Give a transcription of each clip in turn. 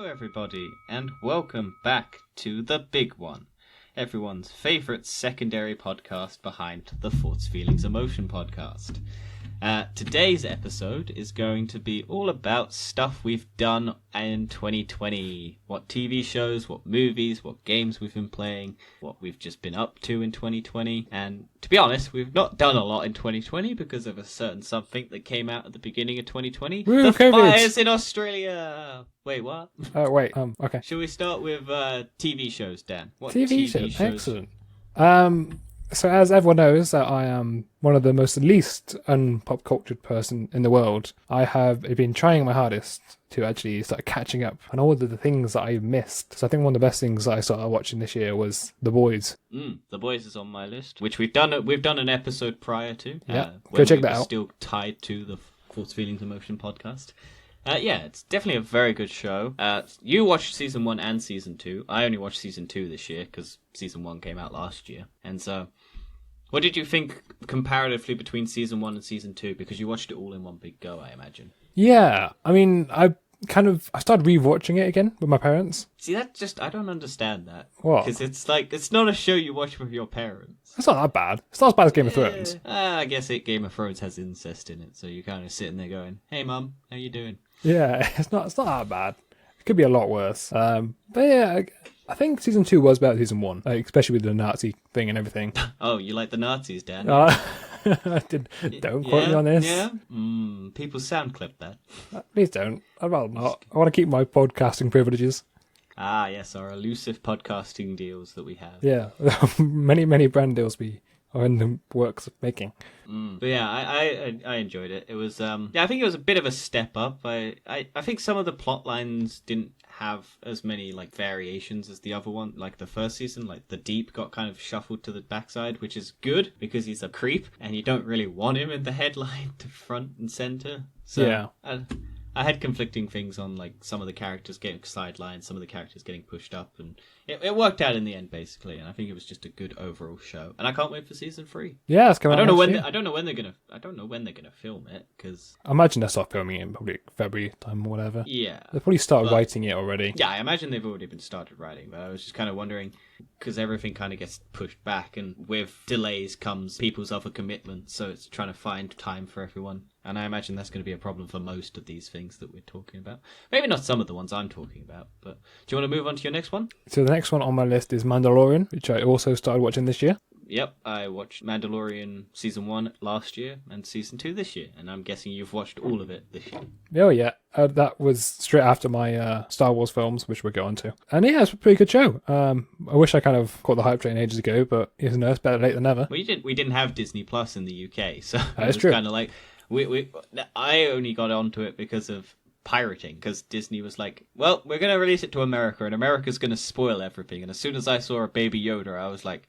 everybody, and welcome back to The Big One, everyone's favourite secondary podcast behind the Thoughts, Feelings, Emotion podcast. Today's episode is going to be all about stuff we've done in 2020. What TV shows, what movies, what games we've been playing, what we've just been up to in 2020. And to be honest, we've not done a lot in 2020 because of a certain something that came out at the beginning of 2020. Woo, the COVID. fires in Australia! Wait, what? Okay. Shall we start with TV shows, Dan? What TV shows, excellent. So as everyone knows that I am one of the most least unpop cultured person in the world, I have been trying my hardest to actually start catching up on all of the things that I missed. So I think one of the best things that I started watching this year was The Boys. The Boys is on my list, which we've done an episode prior to. Yeah, go check that out. Still tied to the Thoughts, Feelings, Emotion podcast. It's definitely a very good show. You watched season 1 and season 2. I only watched season 2 this year because season 1 came out last year. And so, what did you think comparatively between season 1 and season 2? Because you watched it all in one big go, I imagine. Yeah, I mean, I started rewatching it again with my parents. See, I don't understand that. What? Because it's not a show you watch with your parents. It's not that bad. It's not as bad as Game of Thrones. I guess Game of Thrones has incest in it, so you're kind of sitting there going, "Hey, Mum, how you doing?" Yeah, it's not that bad. It could be a lot worse. But yeah, I think season 2 was better than season 1, especially with the Nazi thing and everything. Oh, you like the Nazis, Dan? Don't quote me on this. Yeah. People sound clip that. Please don't. I'd rather not. I want to keep my podcasting privileges. Ah, yes, our elusive podcasting deals that we have. Yeah, many brand deals we are in the works of making. But yeah, I enjoyed it. It was I think it was a bit of a step up. I think some of the plot lines didn't have as many like variations as the other one, like the first season. Like the Deep got kind of shuffled to the backside, which is good because he's a creep and you don't really want him in the headline to front and center. So yeah. I had conflicting things on like some of the characters getting sidelined, some of the characters getting pushed up, and it worked out in the end basically. And I think it was just a good overall show. And I can't wait for season 3. Yeah, it's coming out. I don't know when they're gonna film it because I imagine they'll start filming it in probably February time or whatever. Yeah, they've probably started writing it already. Yeah, I imagine they've already been started writing. But I was just kind of wondering because everything kind of gets pushed back, and with delays comes people's other commitments. So it's trying to find time for everyone. And I imagine that's going to be a problem for most of these things that we're talking about. Maybe not some of the ones I'm talking about, but do you want to move on to your next one? So the next one on my list is Mandalorian, which I also started watching this year. Yep, I watched Mandalorian Season 1 last year and Season 2 this year, and I'm guessing you've watched all of it this year. Oh, yeah. That was straight after my Star Wars films, which we'll get on to. And yeah, it's a pretty good show. I wish I kind of caught the hype train ages ago, but it's better late than never. We didn't have Disney Plus in the UK, so it's true. Kind of like... I only got onto it because of pirating, because Disney was like, well, we're going to release it to America, and America's going to spoil everything. And as soon as I saw a Baby Yoda, I was like,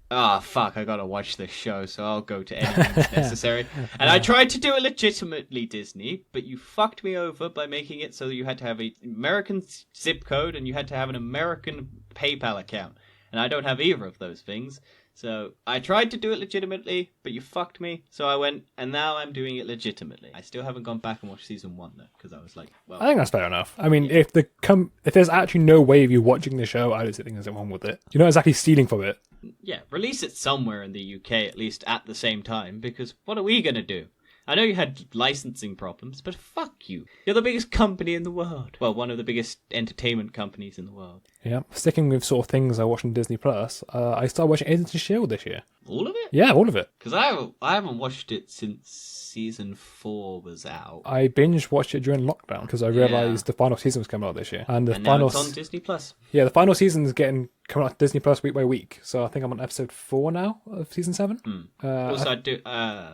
fuck, I gotta watch this show, so I'll go to anything that's necessary. And I tried to do it legitimately, Disney, but you fucked me over by making it so that you had to have an American zip code and you had to have an American PayPal account. And I don't have either of those things. So I tried to do it legitimately, but you fucked me. So I went, and now I'm doing it legitimately. I still haven't gone back and watched season 1 though, because I was like, well, I think that's fair enough. I mean, if there's actually no way of you watching the show, I don't think there's anything wrong with it. You're not exactly stealing from it. Yeah, release it somewhere in the UK at least at the same time, because what are we gonna do? I know you had licensing problems, but fuck you. You're the biggest company in the world. Well, one of the biggest entertainment companies in the world. Yeah. Sticking with sort of things I watch on Disney Plus, I started watching Agents of S.H.I.E.L.D. this year. All of it? Yeah, all of it. Because I haven't watched it since season 4 was out. I binge watched it during lockdown because I realised the final season was coming out this year. And now it's on Disney Plus. Yeah, the final season is coming out on Disney Plus week by week. So I think I'm on episode 4 now of season 7. Also,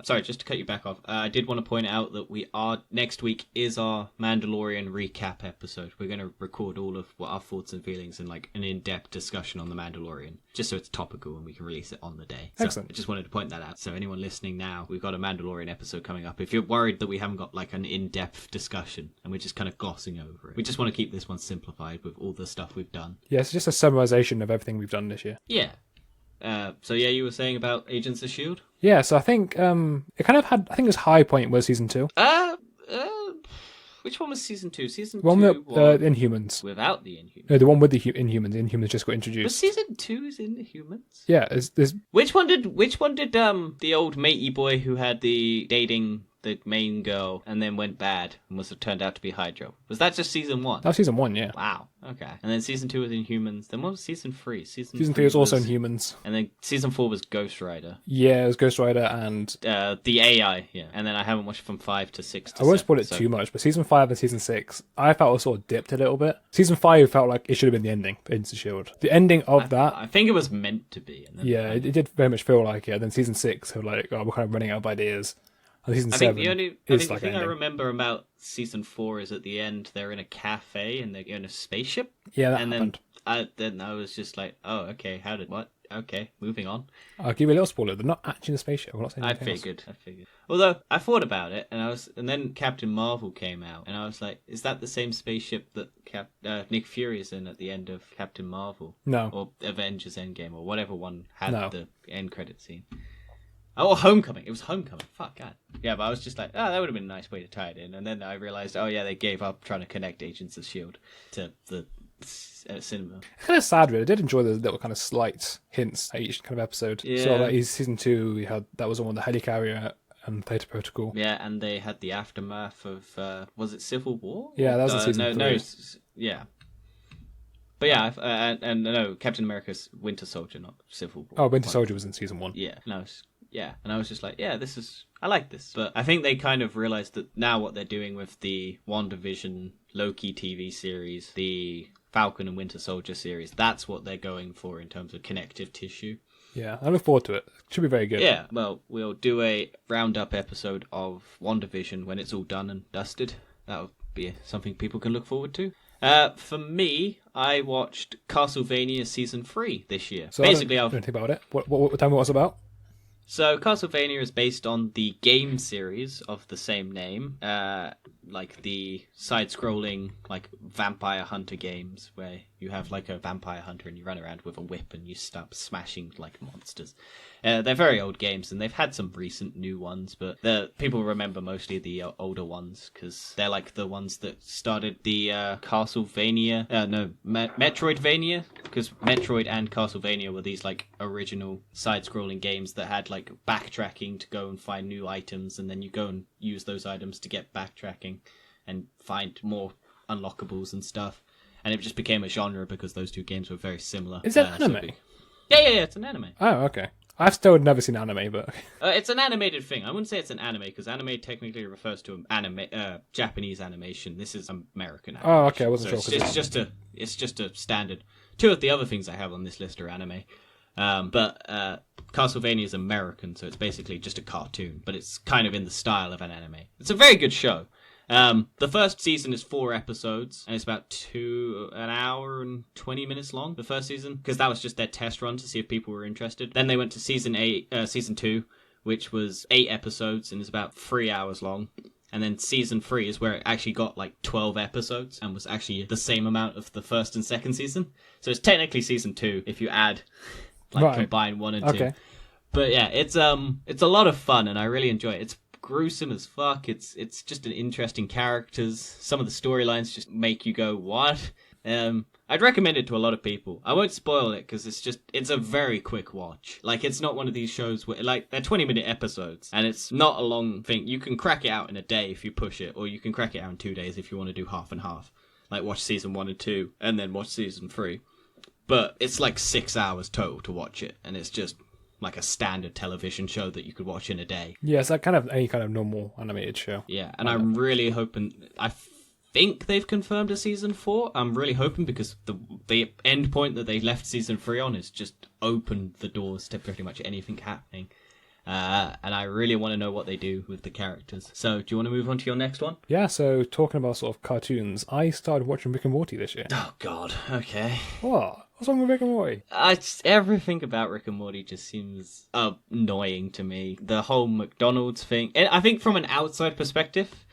sorry, just to cut you back off. I did want to point out that next week is our Mandalorian recap episode. We're going to record all of what our thoughts and feelings and like an in-depth discussion on the Mandalorian, just so it's topical and we can release it on the day. So excellent. I just wanted to point that out. So anyone listening now, we've got a Mandalorian episode coming up. If you're worried that we haven't got like an in-depth discussion and we're just kind of glossing over it, we just want to keep this one simplified with all the stuff we've done. Yeah, it's just a summarization of everything we've done this year. Yeah. So you were saying about Agents of S.H.I.E.L.D.? Yeah, so I think it kind of had, I think its high point was season 2. Which one was season 2? Season One 2 with was Inhumans. without the Inhumans. No, the one with the Inhumans. The Inhumans just got Was introduced. season 2 is Inhumans? Yeah, there's Which one did the old matey boy who had the dating the main girl and then went bad and turned out to be Hydra? Was that just season 1? that was season 1, yeah. Wow. Okay. And then season 2 was Inhumans. Then what was season 3? Season 3 was also Inhumans. And then season 4 was Ghost Rider. Yeah, it was Ghost Rider and... The AI, yeah. And then I haven't watched from 5 to 6 to I won't 7, spoil it too much, but season 5 and season 6, I felt it sort of dipped a little bit. Season 5 felt like it should have been the ending for Agents of S.H.I.E.L.D. The ending of that... I think it was meant to be. And then, Yeah, it did very much feel like it. And then season 6, they were like, oh, we're kind of running out of ideas. And season 7 the thing I remember about season 4 is at the end they're in a cafe and they're in a spaceship. Yeah, that and happened. then I was just like, oh, okay, what? Okay, moving on. I'll give you a little spoiler. They're not actually in a spaceship. We're not saying I anything figured. Although I thought about it, and then Captain Marvel came out, and I was like, is that the same spaceship that Nick Fury is in at the end of Captain Marvel? No. Or Avengers Endgame, or whatever one had No. the end credit scene. Oh, Homecoming. It was Homecoming. Fuck, God. Yeah, but I was just like, oh, that would have been a nice way to tie it in. And then I realized, oh, yeah, they gave up trying to connect Agents of S.H.I.E.L.D. to the cinema. It's kind of sad, really. I did enjoy the little kind of slight hints at each kind of episode. Yeah. So, like, season 2, we had that was the one, the helicarrier and Theta Protocol. Yeah, and they had the aftermath of, was it Civil War? Yeah, that was in season 3. Yeah. But yeah, and no, Captain America's Winter Soldier, not Civil War. Oh, Winter Soldier was in season 1. Yeah, and I was just like, yeah, I like this. But I think they kind of realized that now what they're doing with the WandaVision, Loki TV series, the Falcon and Winter Soldier series, that's what they're going for in terms of connective tissue. Yeah, I look forward to it. It should be very good. Yeah, well, we'll do a roundup episode of WandaVision when it's all done and dusted. That'll be something people can look forward to. For me, I watched Castlevania Season 3 this year. So basically, I don't know anything about it. What tell me what it's about? So Castlevania is based on the game series of the same name, like the side-scrolling like vampire hunter games where you have like a vampire hunter and you run around with a whip and you start smashing like monsters. They're very old games and they've had some recent new ones, but the people remember mostly the older ones because they're like the ones that started the Castlevania, Metroidvania, because Metroid and Castlevania were these like original side-scrolling games that had like backtracking to go and find new items, and then you go and use those items to get backtracking and find more unlockables and stuff. And it just became a genre because those two games were very similar. Is that anime? Yeah, it's an anime. Oh, okay. I've still never seen anime, but it's an animated thing. I wouldn't say it's an anime because anime technically refers to Japanese animation. This is American animation. Oh, okay. I wasn't so sure. It's just a standard. Two of the other things I have on this list are anime. But Castlevania is American, so it's basically just a cartoon, but it's kind of in the style of an anime. It's a very good show. The first season is 4 episodes, and it's about an hour and 20 minutes long, the first season, because that was just their test run to see if people were interested. Then they went to season 2, which was 8 episodes, and is about 3 hours long. And then season 3 is where it actually got like 12 episodes, and was actually the same amount of the first and second season. So it's technically season 2, if you add, combine 1 and 2. Okay. But yeah, it's a lot of fun, and I really enjoy it. It's gruesome as fuck. It's just an interesting characters. Some of the storylines just make you go, what? I'd recommend it to a lot of people. I won't spoil it because it's a very quick watch. Like, it's not one of these shows where, like, they're 20-minute episodes and it's not a long thing. You can crack it out in a day if you push it, or you can crack it out in 2 days if you want to do half and half. Like, watch season 1 and 2 and then watch season 3. But it's like 6 hours total to watch it, and it's just like a standard television show that you could watch in a day. Yeah, it's like kind of any kind of normal animated show. Yeah, and I'm really hoping... I think they've confirmed a season 4. I'm really hoping because the end point that they left season 3 on is just opened the doors to pretty much anything happening. And I really want to know what they do with the characters. So, do you want to move on to your next one? Yeah, so talking about sort of cartoons, I started watching Rick and Morty this year. Oh, God. Okay. What? What's wrong with Rick and Morty? Everything about Rick and Morty just seems annoying to me. The whole McDonald's thing. I think from an outside perspective,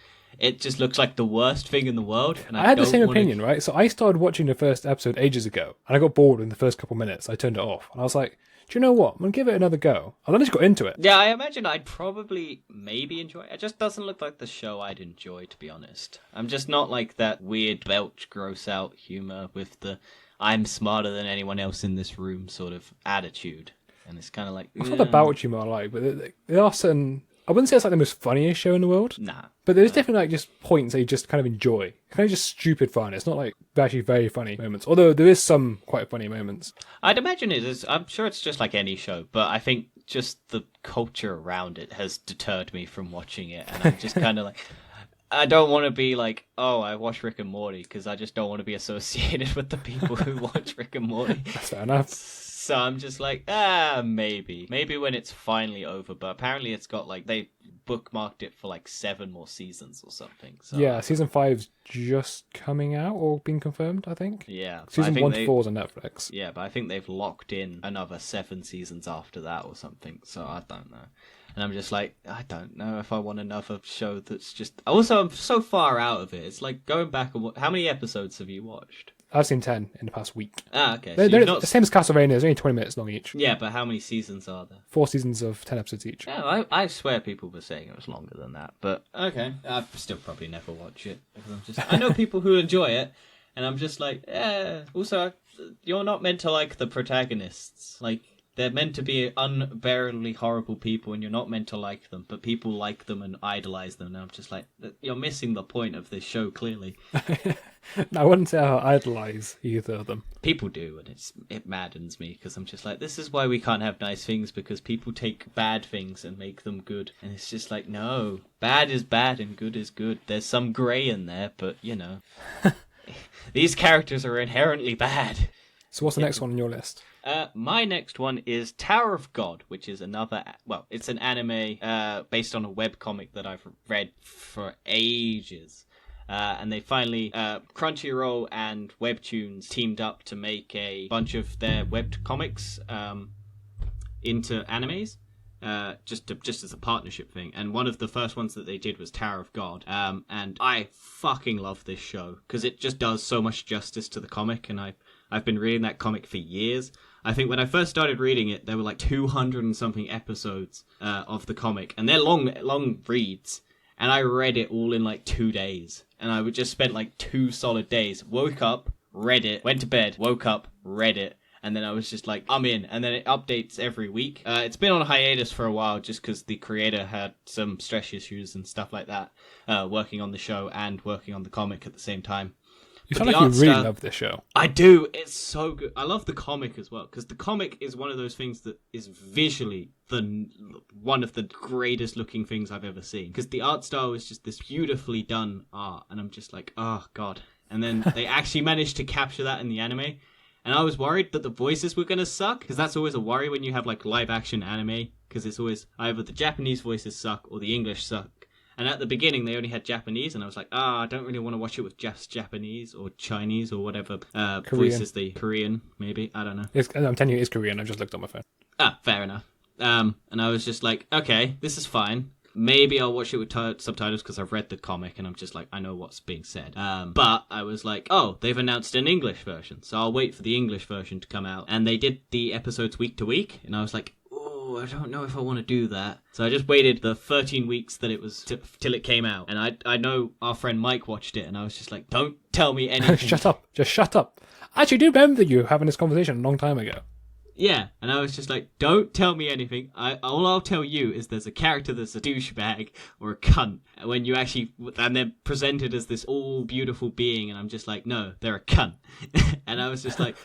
it just looks like the worst thing in the world. And I had the don't same wanna- opinion, right? So I started watching the first episode ages ago, and I got bored in the first couple minutes. I turned it off, and I was like, do you know what? I'm going to give it another go. And then I just got into it. Yeah, I imagine I'd probably maybe enjoy it. It just doesn't look like the show I'd enjoy, to be honest. I'm just not like that weird belch, gross out humor with the I'm smarter than anyone else in this room sort of attitude. And it's kind of like... It's not about humor I like, but there are certain... I wouldn't say it's like the most funniest show in the world. Nah. But there's definitely like just points that you just kind of enjoy. Kind of just stupid fun. It's not like actually very funny moments. Although there is some quite funny moments. I'd imagine it is. I'm sure it's just like any show, but I think just the culture around it has deterred me from watching it. And I'm just kind of like... I don't want to be like, oh, I watch Rick and Morty, because I just don't want to be associated with the people who watch Rick and Morty. That's fair enough. So I'm just like, maybe. Maybe when it's finally over, but apparently it's got like, they bookmarked it for like 7 more seasons or something. So Yeah, season 5's just coming out or being confirmed, I think. yeah. Season 1 to 4 is on Netflix. Yeah, but I think they've locked in another 7 seasons after that or something, so I don't know. And I'm just like, I don't know if I want another show that's just... Also, I'm so far out of it. It's like going back and... How many episodes have you watched? I've seen 10 in the past week. Ah, okay. So They're you've not... the same as Castlevania, there's only 20 minutes long each. Yeah, but how many seasons are there? 4 seasons of 10 episodes each. Yeah, I swear people were saying it was longer than that, but okay. I'd still probably never watch it. Because I know people who enjoy it, and I'm just like, Also, you're not meant to like the protagonists. Like, they're meant to be unbearably horrible people, and you're not meant to like them, but people like them and idolize them, and I'm just like, you're missing the point of this show, clearly. I wouldn't say I idolize either of them. People do, and it maddens me, because I'm just like, this is why we can't have nice things, because people take bad things and make them good. And it's just like, no, bad is bad and good is good. There's some grey in there, but, you know, these characters are inherently bad. So what's the next one on your list? My next one is Tower of God, which is another... Well, it's an anime based on a webcomic that I've read for ages. And they finally... Crunchyroll and Webtoons teamed up to make a bunch of their webcomics into animes. Just as a partnership thing. And one of the first ones that they did was Tower of God. And I fucking love this show, because it just does so much justice to the comic, and I've been reading that comic for years. I think when I first started reading it, there were like 200 and something episodes of the comic, and they're long reads. And I read it all in like 2 days, and I would just spend like 2 solid days. Woke up, read it, went to bed, woke up, read it, and then I was just like, I'm in. And then it updates every week. It's been on hiatus for a while just because the creator had some stress issues and stuff like that, working on the show and working on the comic at the same time. You sound like you really love this show. I do. It's so good. I love the comic as well, because the comic is one of those things that is visually one of the greatest looking things I've ever seen. Because the art style is just this beautifully done art, and I'm just like, oh god. And then they actually managed to capture that in the anime. And I was worried that the voices were going to suck, because that's always a worry when you have like live action anime, because it's always either the Japanese voices suck or the English suck. And at the beginning, they only had Japanese, and I was like, I don't really want to watch it with just Japanese or Chinese or whatever voices. The Korean, maybe. I don't know. I'm telling you, it's Korean. I just looked on my phone. Fair enough. And I was just like, okay, this is fine. Maybe I'll watch it with subtitles because I've read the comic and I'm just like, I know what's being said. But I was like, oh, they've announced an English version, so I'll wait for the English version to come out. And they did the episodes week to week, and I was like, I don't know if I want to do that. So I just waited the 13 weeks that it was till it came out. And I know our friend Mike watched it, and I was just like, don't tell me anything. Shut up. Just shut up. I actually do remember you having this conversation a long time ago. Yeah, and I was just like, don't tell me anything. All I'll tell you is there's a character that's a douchebag or a cunt when you actually... And they're presented as this all beautiful being, and I'm just like, no, they're a cunt. And I was just like...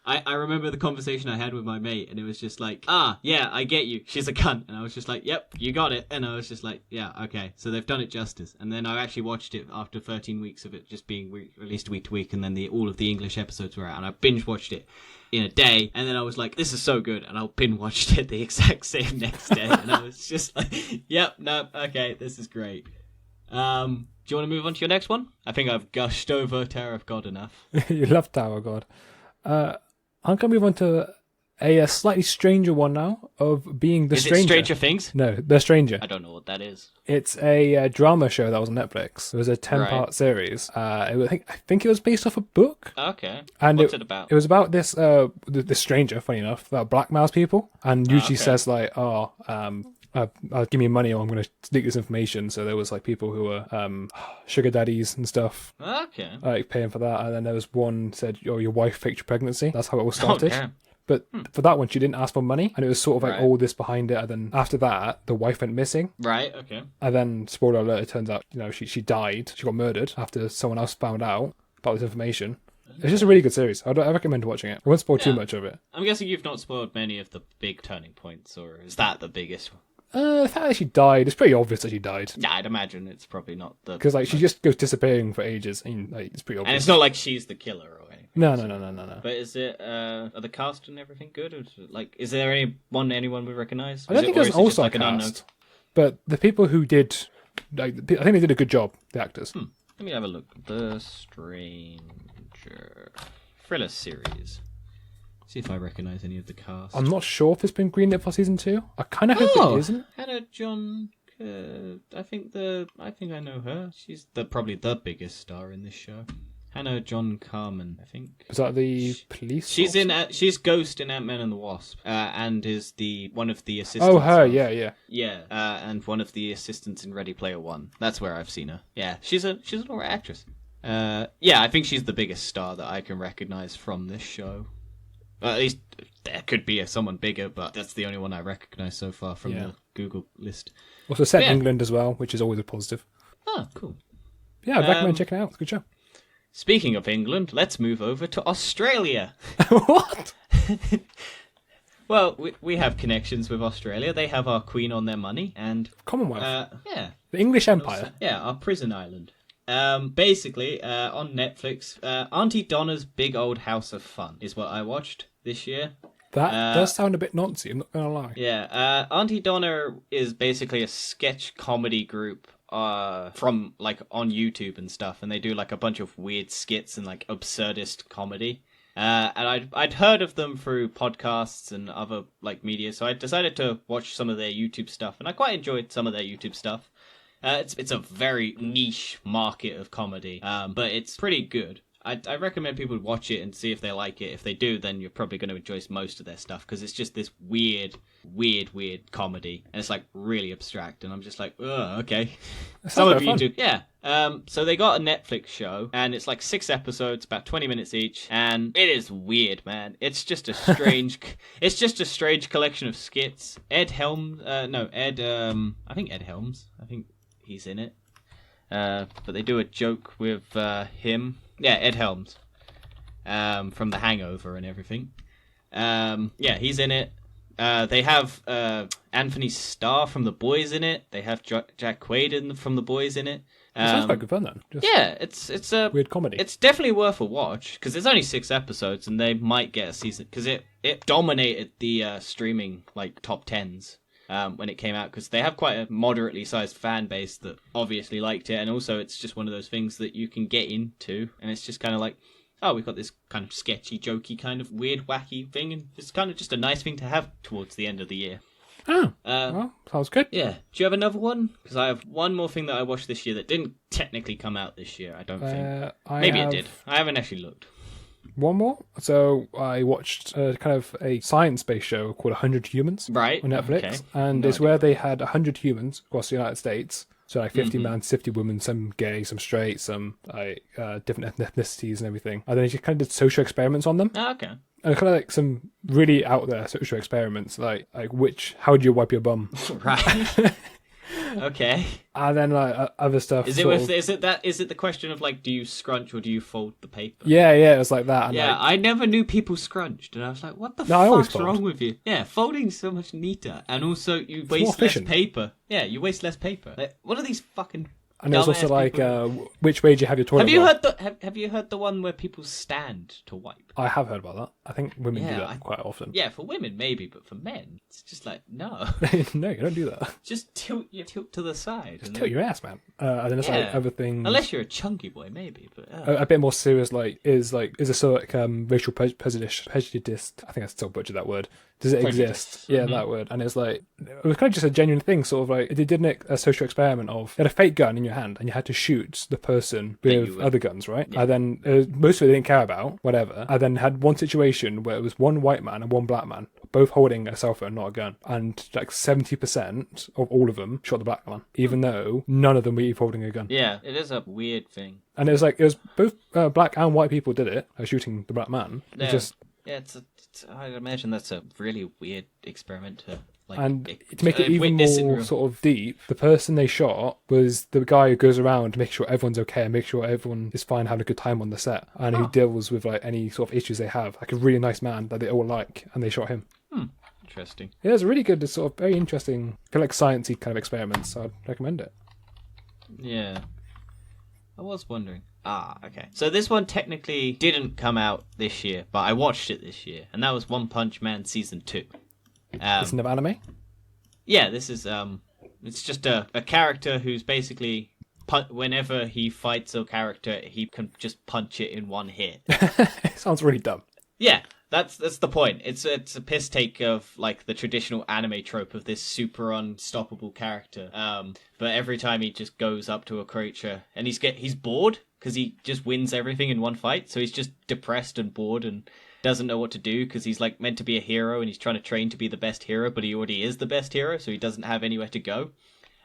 I remember the conversation I had with my mate, and it was just like, yeah, I get you. She's a cunt. And I was just like, yep, you got it. And I was just like, yeah, okay. So they've done it justice. And then I actually watched it after 13 weeks of it just being released week to week, and then all of the English episodes were out, and I binge-watched it in a day, and then I was like, this is so good, and I binge-watched it the exact same next day, and I was just like, yep, no, okay, this is great. Do you want to move on to your next one? I think I've gushed over Tower of God enough. You love Tower of God. I'm going to move on to a slightly stranger one now of being the Is stranger. it Stranger Things? No, The Stranger. I don't know what that is. It's a drama show that was on Netflix. It was a 10-part series. I think it was based off a book. Okay. And What's it about? It was about this stranger, funny enough, that blackmails people and usually says like, give me money or I'm going to leak this information. So there was like people who were sugar daddies and stuff, Okay. like paying for that. And then there was one said, "Oh, your wife faked your pregnancy." That's how it all started. Oh, damn. But for that one, she didn't ask for money, and it was sort of like Right. all this behind it. And then after that, the wife went missing. Right, okay. And then, spoiler alert, it turns out, she died. She got murdered after someone else found out about this information. It's just a really good series. I recommend watching it. I won't spoil too much of it. I'm guessing you've not spoiled many of the big turning points, or is that the biggest one? The fact that she died, it's pretty obvious that she died. Yeah, I'd imagine it's probably not the... Because like she just goes disappearing for ages. And, like, it's pretty obvious. And it's not like she's the killer or anything. No. But is it, are the cast and everything good? Or is there anyone we recognise? I don't think there's also a cast. But the people who did, I think they did a good job, the actors. Let me have a look. The Stranger thriller series. See if I recognise any of the cast. I'm not sure if it's been greenlit for season 2. I kind of hope it isn't. Hannah John. I think I know her. She's probably the biggest star in this show. Hannah John Carmen, I think. Was that the police? She's she's Ghost in Ant-Man and the Wasp, and is one of the assistants. Oh, her, yeah. Yeah, and one of the assistants in Ready Player One. That's where I've seen her. Yeah, she's an alright actress. Yeah, I think she's the biggest star that I can recognise from this show. At least there could be someone bigger, but that's the only one I recognise so far from the Google list. Also set in England as well, which is always a positive. Oh, cool. Yeah, I'd recommend checking it out. It's a good show. Speaking of England, let's move over to Australia. What? Well, we have connections with Australia. They have our Queen on their money, and Commonwealth. yeah, The English Empire. yeah, our prison island. Basically, on Netflix, Auntie Donna's Big Old House of Fun is what I watched this year. That does sound a bit noncy, I'm not going to lie. Yeah, Auntie Donna is basically a sketch comedy group from like on YouTube and stuff, and they do like a bunch of weird skits and like absurdist comedy. And I'd heard of them through podcasts and other like media, so I decided to watch some of their YouTube stuff, and I quite enjoyed some of their YouTube stuff. It's a very niche market of comedy, but it's pretty good. I recommend people watch it and see if they like it. If they do, then you're probably going to enjoy most of their stuff, because it's just this weird comedy, and it's like really abstract, and I'm just like, oh, okay. Some of you do, yeah. So they got a Netflix show, and it's like 6 episodes, about 20 minutes each, and it is weird, man. It's just a strange, it's just a strange collection of skits. I think Ed Helms. I think he's in it. But they do a joke with him. Yeah, Ed Helms. From The Hangover and everything. Yeah, he's in it. They have Anthony Starr from The Boys in it. They have Jack Quaid from The Boys in it. It sounds quite good fun then. Yeah, it's a weird comedy. It's definitely worth a watch, because there's only 6 episodes, and they might get a season, because it dominated the streaming like top 10s. When it came out, because they have quite a moderately sized fan base that obviously liked it, and also it's just one of those things that you can get into, and it's just kind of like, oh, we've got this kind of sketchy, jokey, kind of weird, wacky thing, and it's kind of just a nice thing to have towards the end of the year. Oh, well, sounds good. Yeah. Do you have another one? Because I have one more thing that I watched this year that didn't technically come out this year, I don't think. Maybe it did. I haven't actually looked. One more. So I watched kind of a science-based show called 100 Humans on Netflix. Okay. And it's where they had 100 humans across the United States. So like 50 men, 50 women, some gay, some straight, some like different ethnicities and everything. And then they just kind of did social experiments on them. Oh, okay. And kind of like some really out there social experiments, like how do you wipe your bum? Right. Okay. And then like other stuff. Is it the question of like, do you scrunch or do you fold the paper? Yeah, it was like that. And yeah, like, I never knew people scrunched, and I was like, what the fuck's wrong with you? Yeah, folding's so much neater, and also you waste less paper. Yeah, you waste less paper. Like, what are these fucking? And there's also like which way do you have your toilet? Have you heard the one where people stand to wipe? I have heard about that. I think women do Yeah, that quite often. Yeah, for women maybe, but for men, it's just like no. No, you don't do that. Just tilt to the side. Just tilt your ass, man. And then there's like other things. Unless you're a chunky boy, maybe. But a bit more serious, is a sort of racial prejudice. I think I still butchered that word. Does it exist? Yeah, that word. And it's like, it was kind of just a genuine thing, sort of like, they did a social experiment of, you had a fake gun in your hand and you had to shoot the person with other guns, right? Yeah. And then most of it they didn't care about, whatever. I then had one situation where it was one white man and one black man, both holding a cell phone, not a gun. And like 70% of all of them shot the black man, even though none of them were even holding a gun. Yeah, it is a weird thing. And it was both black and white people did it, shooting the black man. Yeah. I imagine that's a really weird experiment to to make it even more sort of deep, the person they shot was the guy who goes around making sure everyone's okay and make sure everyone is fine, having a good time on the set, and who deals with like any sort of issues they have. Like a really nice man that they all like, and they shot him. Interesting. Yeah, it's a really good, sort of very interesting, I feel like sciencey kind of experiments. So I'd recommend it. Yeah. I was wondering. Okay. So this one technically didn't come out this year, but I watched it this year, and that was One Punch Man Season 2. It's an anime? Yeah, this is it's just a character who's basically whenever he fights a character, he can just punch it in one hit. It sounds really dumb. Yeah, that's the point. It's a piss take of like the traditional anime trope of this super unstoppable character. But every time he just goes up to a creature and he's bored because he just wins everything in one fight, so he's just depressed and bored and doesn't know what to do because he's like meant to be a hero and he's trying to train to be the best hero, but he already is the best hero, so he doesn't have anywhere to go.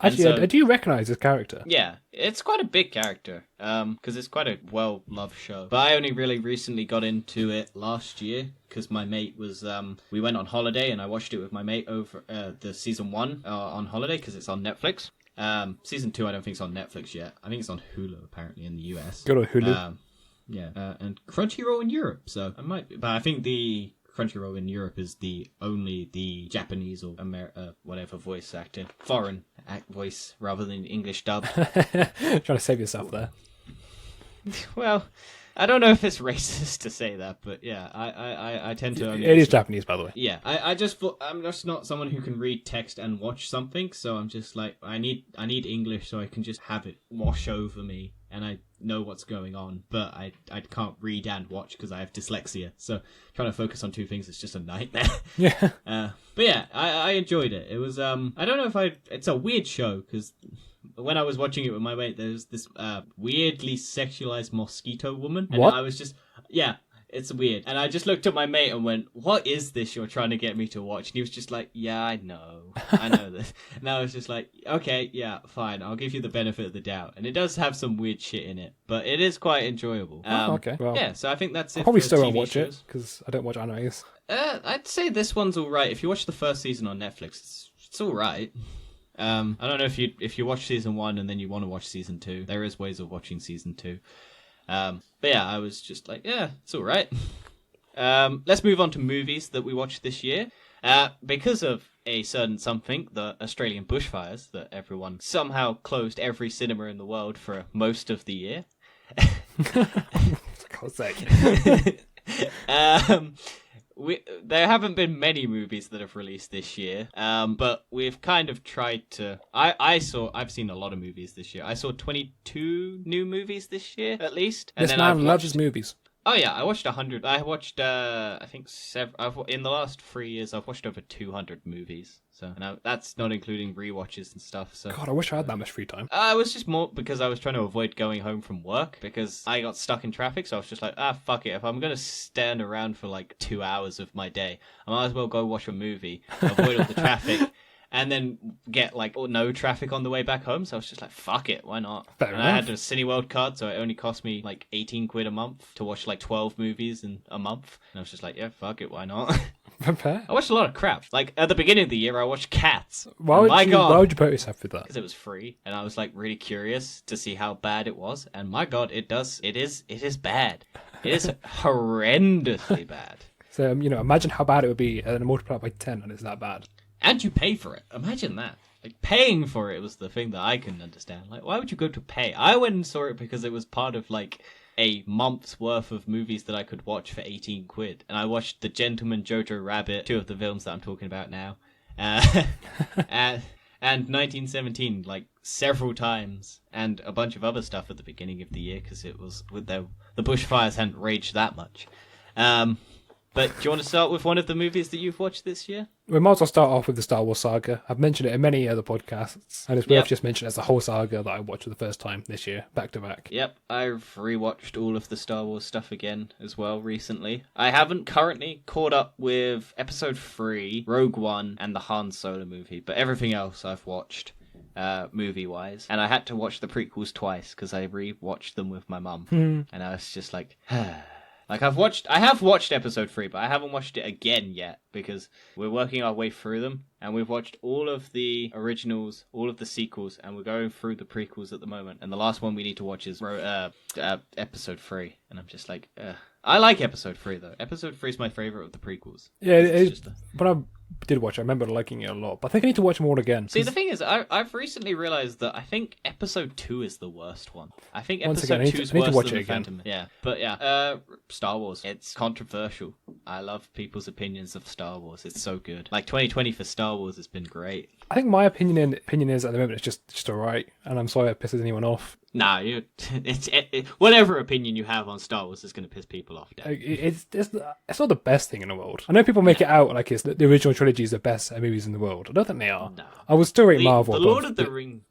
Actually, I do recognise this character. Yeah, it's quite a big character, because it's quite a well-loved show. But I only really recently got into it last year, because my mate was, we went on holiday, and I watched it with my mate over the Season 1 on holiday, because it's on Netflix. Season 2 I don't think it's on Netflix yet. I think it's on Hulu, apparently, in the US. Good on Hulu. Yeah, and Crunchyroll in Europe, so I might... But I think the Crunchyroll in Europe is the Japanese or whatever voice actor, foreign voice rather than English dub. Trying to save yourself there. Well, I don't know if it's racist to say that, but yeah, I tend to. It is Japanese, by the way. Yeah, I just thought I'm just not someone who can read text and watch something, so I'm just like I need English so I can just have it wash over me and I know what's going on, but I can't read and watch because I have dyslexia. So trying to focus on two things is just a nightmare. Yeah. But yeah, I enjoyed it. It was I don't know if it's a weird show because when I was watching it with my mate, there's this weirdly sexualized mosquito woman, and what? I was just it's weird. And I just looked at my mate and went, "What is this you're trying to get me to watch?" And he was just like, "Yeah, I know this." And I was just like, "Okay, yeah, fine. I'll give you the benefit of the doubt." And it does have some weird shit in it, but it is quite enjoyable. Okay. Well, yeah, so I think that's it. I'll probably for still won't TV watch shows. it because I don't watch animes. I'd say this one's all right. If you watch the first season on Netflix, it's all right. I don't know if you watch season 1 and then you want to watch season 2. There is ways of watching season 2. But yeah, I was just like, yeah, it's all right. Let's move on to movies that we watched this year. Because of a certain something, the Australian bushfires, that everyone somehow closed every cinema in the world for most of the year. For God's sake. There haven't been many movies that have released this year, but we've kind of tried to. I've seen a lot of movies this year. I saw 22 new movies this year, at least. And this man loves his movies. Oh yeah, I watched 100. I watched, I think in the last 3 years, I've watched over 200 movies. So that's not including rewatches and stuff. So God, I wish I had that much free time. It was just more because I was trying to avoid going home from work because I got stuck in traffic. So I was just like, fuck it. If I'm gonna stand around for like 2 hours of my day, I might as well go watch a movie, avoid all the traffic. And then get like no traffic on the way back home, so I was just like, "Fuck it, why not?" Fair and enough. I had a Cineworld card, so it only cost me like 18 quid a month to watch like 12 movies in a month. And I was just like, "Yeah, fuck it, why not?" Fair. I watched a lot of crap. Like at the beginning of the year, I watched Cats. Why would you put yourself through that? Because it was free, and I was like really curious to see how bad it was. And my God, it is bad. It is horrendously bad. So imagine how bad it would be, and then multiply it by 10, and it's that bad. And you pay for it. Imagine that. Like, paying for it was the thing that I couldn't understand. Like, why would you go to pay? I went and saw it because it was part of, like, a month's worth of movies that I could watch for 18 quid. And I watched The Gentleman, Jojo Rabbit, two of the films that I'm talking about now, and 1917 like several times, and a bunch of other stuff at the beginning of the year because it was with the bushfires hadn't raged that much. But do you want to start with one of the movies that you've watched this year? We might as well start off with the Star Wars saga. I've mentioned it in many other podcasts, and it's worth just mentioning as a whole saga that I watched for the first time this year, back to back. Yep, I've rewatched all of the Star Wars stuff again as well recently. I haven't currently caught up with Episode 3, Rogue One, and the Han Solo movie, but everything else I've watched movie-wise. And I had to watch the prequels twice because I re-watched them with my mum. And I was just like... Like I have watched Episode 3, but I haven't watched it again yet because we're working our way through them, and we've watched all of the originals, all of the sequels, and we're going through the prequels at the moment. And the last one we need to watch is Episode 3, and I'm just like, I like Episode 3 though. Episode 3 is my favorite of the prequels. Yeah, but I did watch it. I remember liking it a lot, but I think I need to watch them all again. See, the thing is, I've recently realised that I think Episode 2 is the worst one. I think Once Episode again, 2 is I need to worse watch than it the again. Phantom. Yeah, but yeah, Star Wars. It's controversial. I love people's opinions of Star Wars. It's so good. Like 2020 for Star Wars has been great. I think my opinion is at the moment it's just alright, and I'm sorry it pisses anyone off. Nah, whatever opinion you have on Star Wars is going to piss people off. It's not the best thing in the world. I know people make it out like it's the original trilogy is the best movies in the world. I don't think they are. No. I would still rate Marvel. The Lord of the Rings.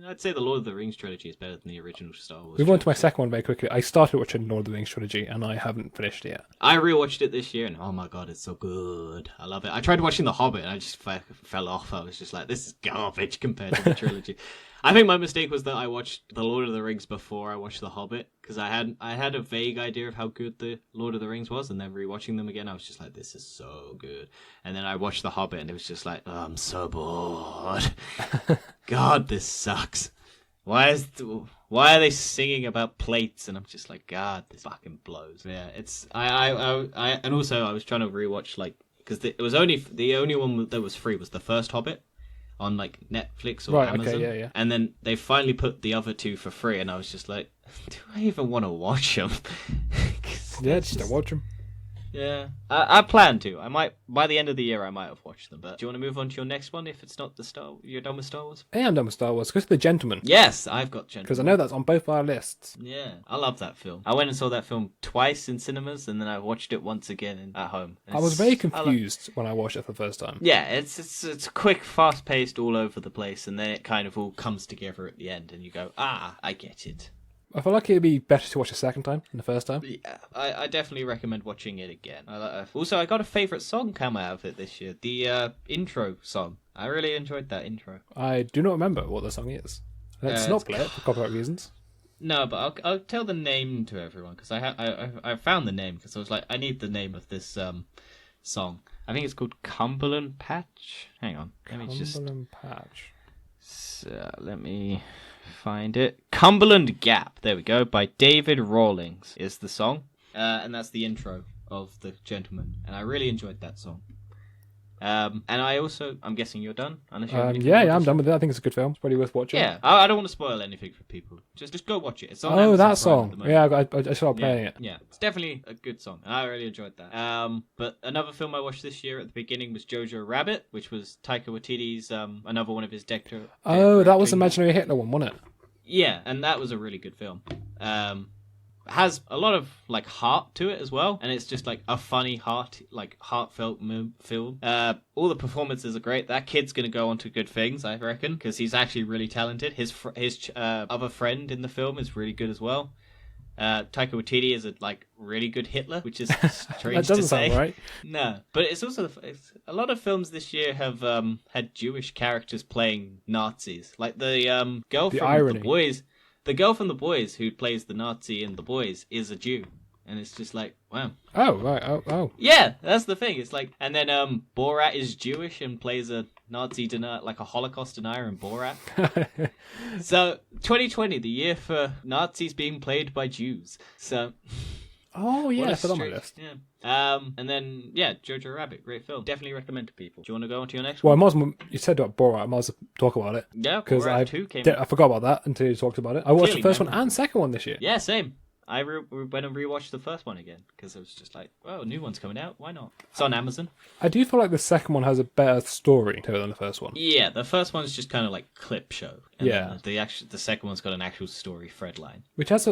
I'd say the Lord of the Rings trilogy is better than the original Star Wars. Move on to my second one very quickly. I started watching Lord of the Rings trilogy, and I haven't finished it yet. I rewatched it this year, and oh my god, it's so good. I love it. I tried watching The Hobbit, and I just fell off. I was just like, this is garbage compared to the trilogy. I think my mistake was that I watched The Lord of the Rings before I watched The Hobbit, because I had a vague idea of how good The Lord of the Rings was, and then rewatching them again, I was just like, this is so good. And then I watched The Hobbit, and it was just like, oh, I'm so bored. God, this sucks. Why are they singing about plates? And I'm just like, God, this fucking blows. Yeah, it's I and also I was trying to rewatch because it was the only one that was free was the first Hobbit on like Netflix or Amazon. Okay, yeah. And then they finally put the other two for free, and I was just like, do I even want to watch them? Yeah, just don't watch them. Yeah, I plan to. I might by the end of the year. I might have watched them. But do you want to move on to your next one? If it's not you're done with Star Wars. Yeah, I'm done with Star Wars. Go to The Gentleman. Yes, I've got Gentleman. Because I know that's on both our lists. Yeah, I love that film. I went and saw that film twice in cinemas, and then I watched it once again at home. I was very confused when I watched it for the first time. Yeah, it's quick, fast-paced, all over the place, and then it kind of all comes together at the end, and you go, I get it. I feel like it'd be better to watch a second time than the first time. Yeah, I definitely recommend watching it again. Also, I got a favourite song come out of it this year. The intro song. I really enjoyed that intro. I do not remember what the song is. Let's not play it for copyright reasons. No, but I'll tell the name to everyone, because I found the name, because I was like, I need the name of this song. I think it's called Cumberland Patch. Hang on. Cumberland Patch. Let me find it. Cumberland Gap. There we go. By David Rawlings is the song. And that's the intro of The Gentleman. And I really enjoyed that song. And I'm guessing you're done? Unless you have anything yeah, more I'm to done with it. I think it's a good film. It's probably worth watching. Yeah, I don't want to spoil anything for people. Just go watch it. It's on Oh, Amazon that Prime at song. the moment. Yeah, I started playing it. Yeah, it's definitely a good song, and I really enjoyed that. But another film I watched this year at the beginning was Jojo Rabbit, which was Taika Waititi's another one of his Oh, that was Imaginary Hitler one, wasn't it? Yeah, and that was a really good film. Has a lot of like heart to it as well, and it's just like a funny heartfelt film. All the performances are great. That kid's gonna go on to good things, I reckon, because he's actually really talented. His other friend in the film is really good as well. Taika Waititi is a really good Hitler, which is strange that doesn't to say. sound right. No, but it's also a lot of films this year have had Jewish characters playing Nazis, like the girl from irony. The Boys. The girl from The Boys who plays the Nazi in The Boys is a Jew, and it's just like, wow. Oh right. Oh. Yeah, that's the thing. It's like, and then Borat is Jewish and plays a Nazi a Holocaust denier in Borat. So 2020, the year for Nazis being played by Jews. So. Oh yeah, that's on my list. Yeah. And then Jojo Rabbit, great film. Definitely recommend to people. Do you want to go on to your next Well, one? you said about Borat. I might as well talk about it. Yeah, because Borat 2 came out. I forgot about that until you talked about it. I watched Clearly the first never. one and second one this year. Yeah, same. I went and rewatched the first one again because it was just like, well, a new one's coming out. Why not? It's on Amazon. I do feel like the second one has a better story to it than the first one. Yeah, the first one's just kind of like clip show. And Yeah. then the second one's got an actual story thread line. Which has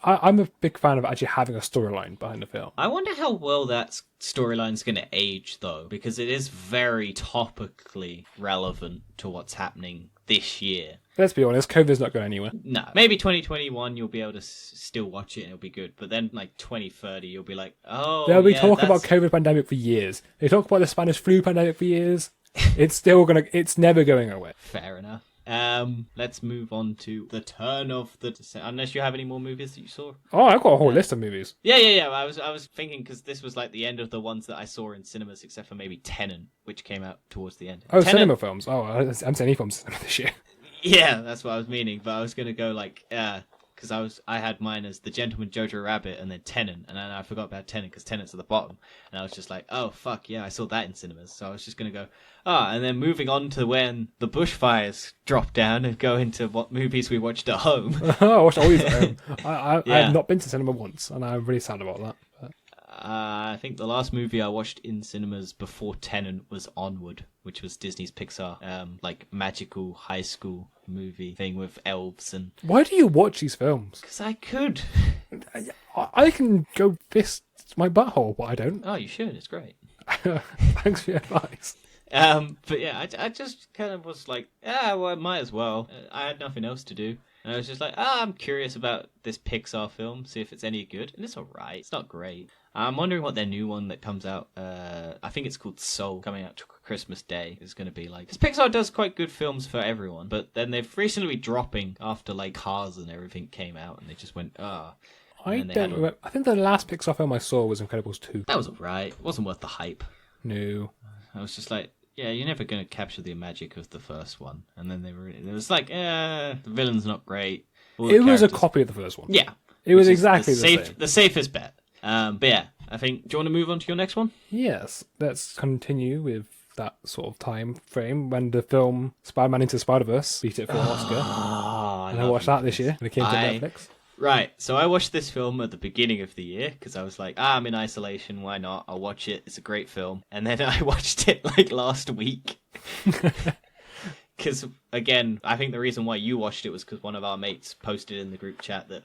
I'm a big fan of actually having a storyline behind the film. I wonder how well that storyline's going to age, though, because it is very topically relevant to what's happening this year. Let's be honest, COVID's not going anywhere. No, maybe 2021 you'll be able to still watch it and it'll be good, but then like 2030 you'll be like, oh, They'll be yeah, talking about COVID pandemic for years. They talk about the Spanish flu pandemic for years. It's never going away. Fair enough. Let's move on to the turn of the unless you have any more movies that you saw. Oh, I've got a whole list of movies. Yeah. I was thinking because this was like the end of the ones that I saw in cinemas, except for maybe Tenet, which came out towards the end. Oh, Tenet, cinema films. Oh, I haven't seen any films this year. Yeah, that's what I was meaning, but I was gonna go like because I had mine as The Gentleman Jojo Rabbit and then Tenet, and then I forgot about Tenet because Tenet's at the bottom, and I was just like, oh fuck yeah, I saw that in cinemas, so I was just gonna go and then moving on to when the bushfires drop down and go into what movies we watched at home. I watched all these at home. I Yeah. have not been to cinema once, and I'm really sad about that. But... I think the last movie I watched in cinemas before Tenet was Onward, which was Disney's Pixar, like magical high school movie thing with elves and. Why do you watch these films? Because I could. I can go fist my butthole, but I don't. Oh, you should. It's great. Thanks for your advice. But yeah, I just kind of was like, well, I might as well. I had nothing else to do. And I was just like, I'm curious about this Pixar film, see if it's any good. And it's alright. It's not great. I'm wondering what their new one that comes out, I think it's called Soul, coming out to Christmas Day, is going to be like. Because Pixar does quite good films for everyone, but then they've recently been dropping after like Cars and everything came out, and they just went, I don't remember. I think the last Pixar film I saw was Incredibles 2. That was alright. It wasn't worth the hype. No. I was just like, yeah, you're never going to capture the magic of the first one. And then it was like, the villain's not great. It was a copy of the first one. Yeah. It was exactly the same. The safest bet. But yeah, I think, do you want to move on to your next one? Yes. Let's continue with that sort of time frame when the film Spider-Man Into the Spider-Verse beat it for an Oscar. And I watched that this year when it came to Netflix. Right, so I watched this film at the beginning of the year because I was like, I'm in isolation, why not? I'll watch it, it's a great film. And then I watched it like last week. Because, again, I think the reason why you watched it was because one of our mates posted in the group chat that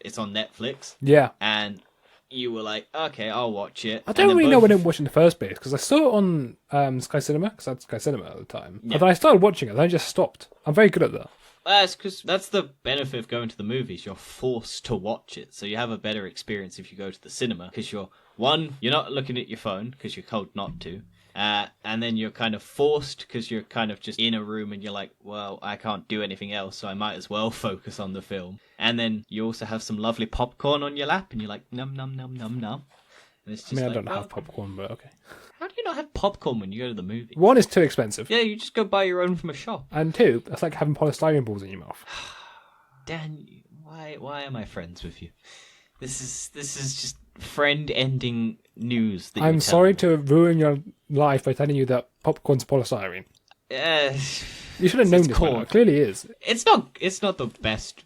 it's on Netflix. Yeah. And you were like, okay, I'll watch it. I don't really know when I watched it in the first place because I saw it on Sky Cinema because I had Sky Cinema at the time. Yeah. And then I started watching it and I just stopped. I'm very good at that. That's because that's the benefit of going to the movies. You're forced to watch it, so you have a better experience if you go to the cinema because you're not looking at your phone because you're told not to, and then you're kind of forced because you're kind of just in a room and you're like, well, I can't do anything else, so I might as well focus on the film. And then you also have some lovely popcorn on your lap, and you're like, num num num num num. And it's just I don't have popcorn, but okay. How do you not have popcorn when you go to the movie? One is too expensive. Yeah, you just go buy your own from a shop. And two, that's like having polystyrene balls in your mouth. Dan, why am I friends with you? This is just friend-ending news. That I'm sorry to ruin your life by telling you that popcorn's polystyrene. You should have known this. It clearly is. It's not the best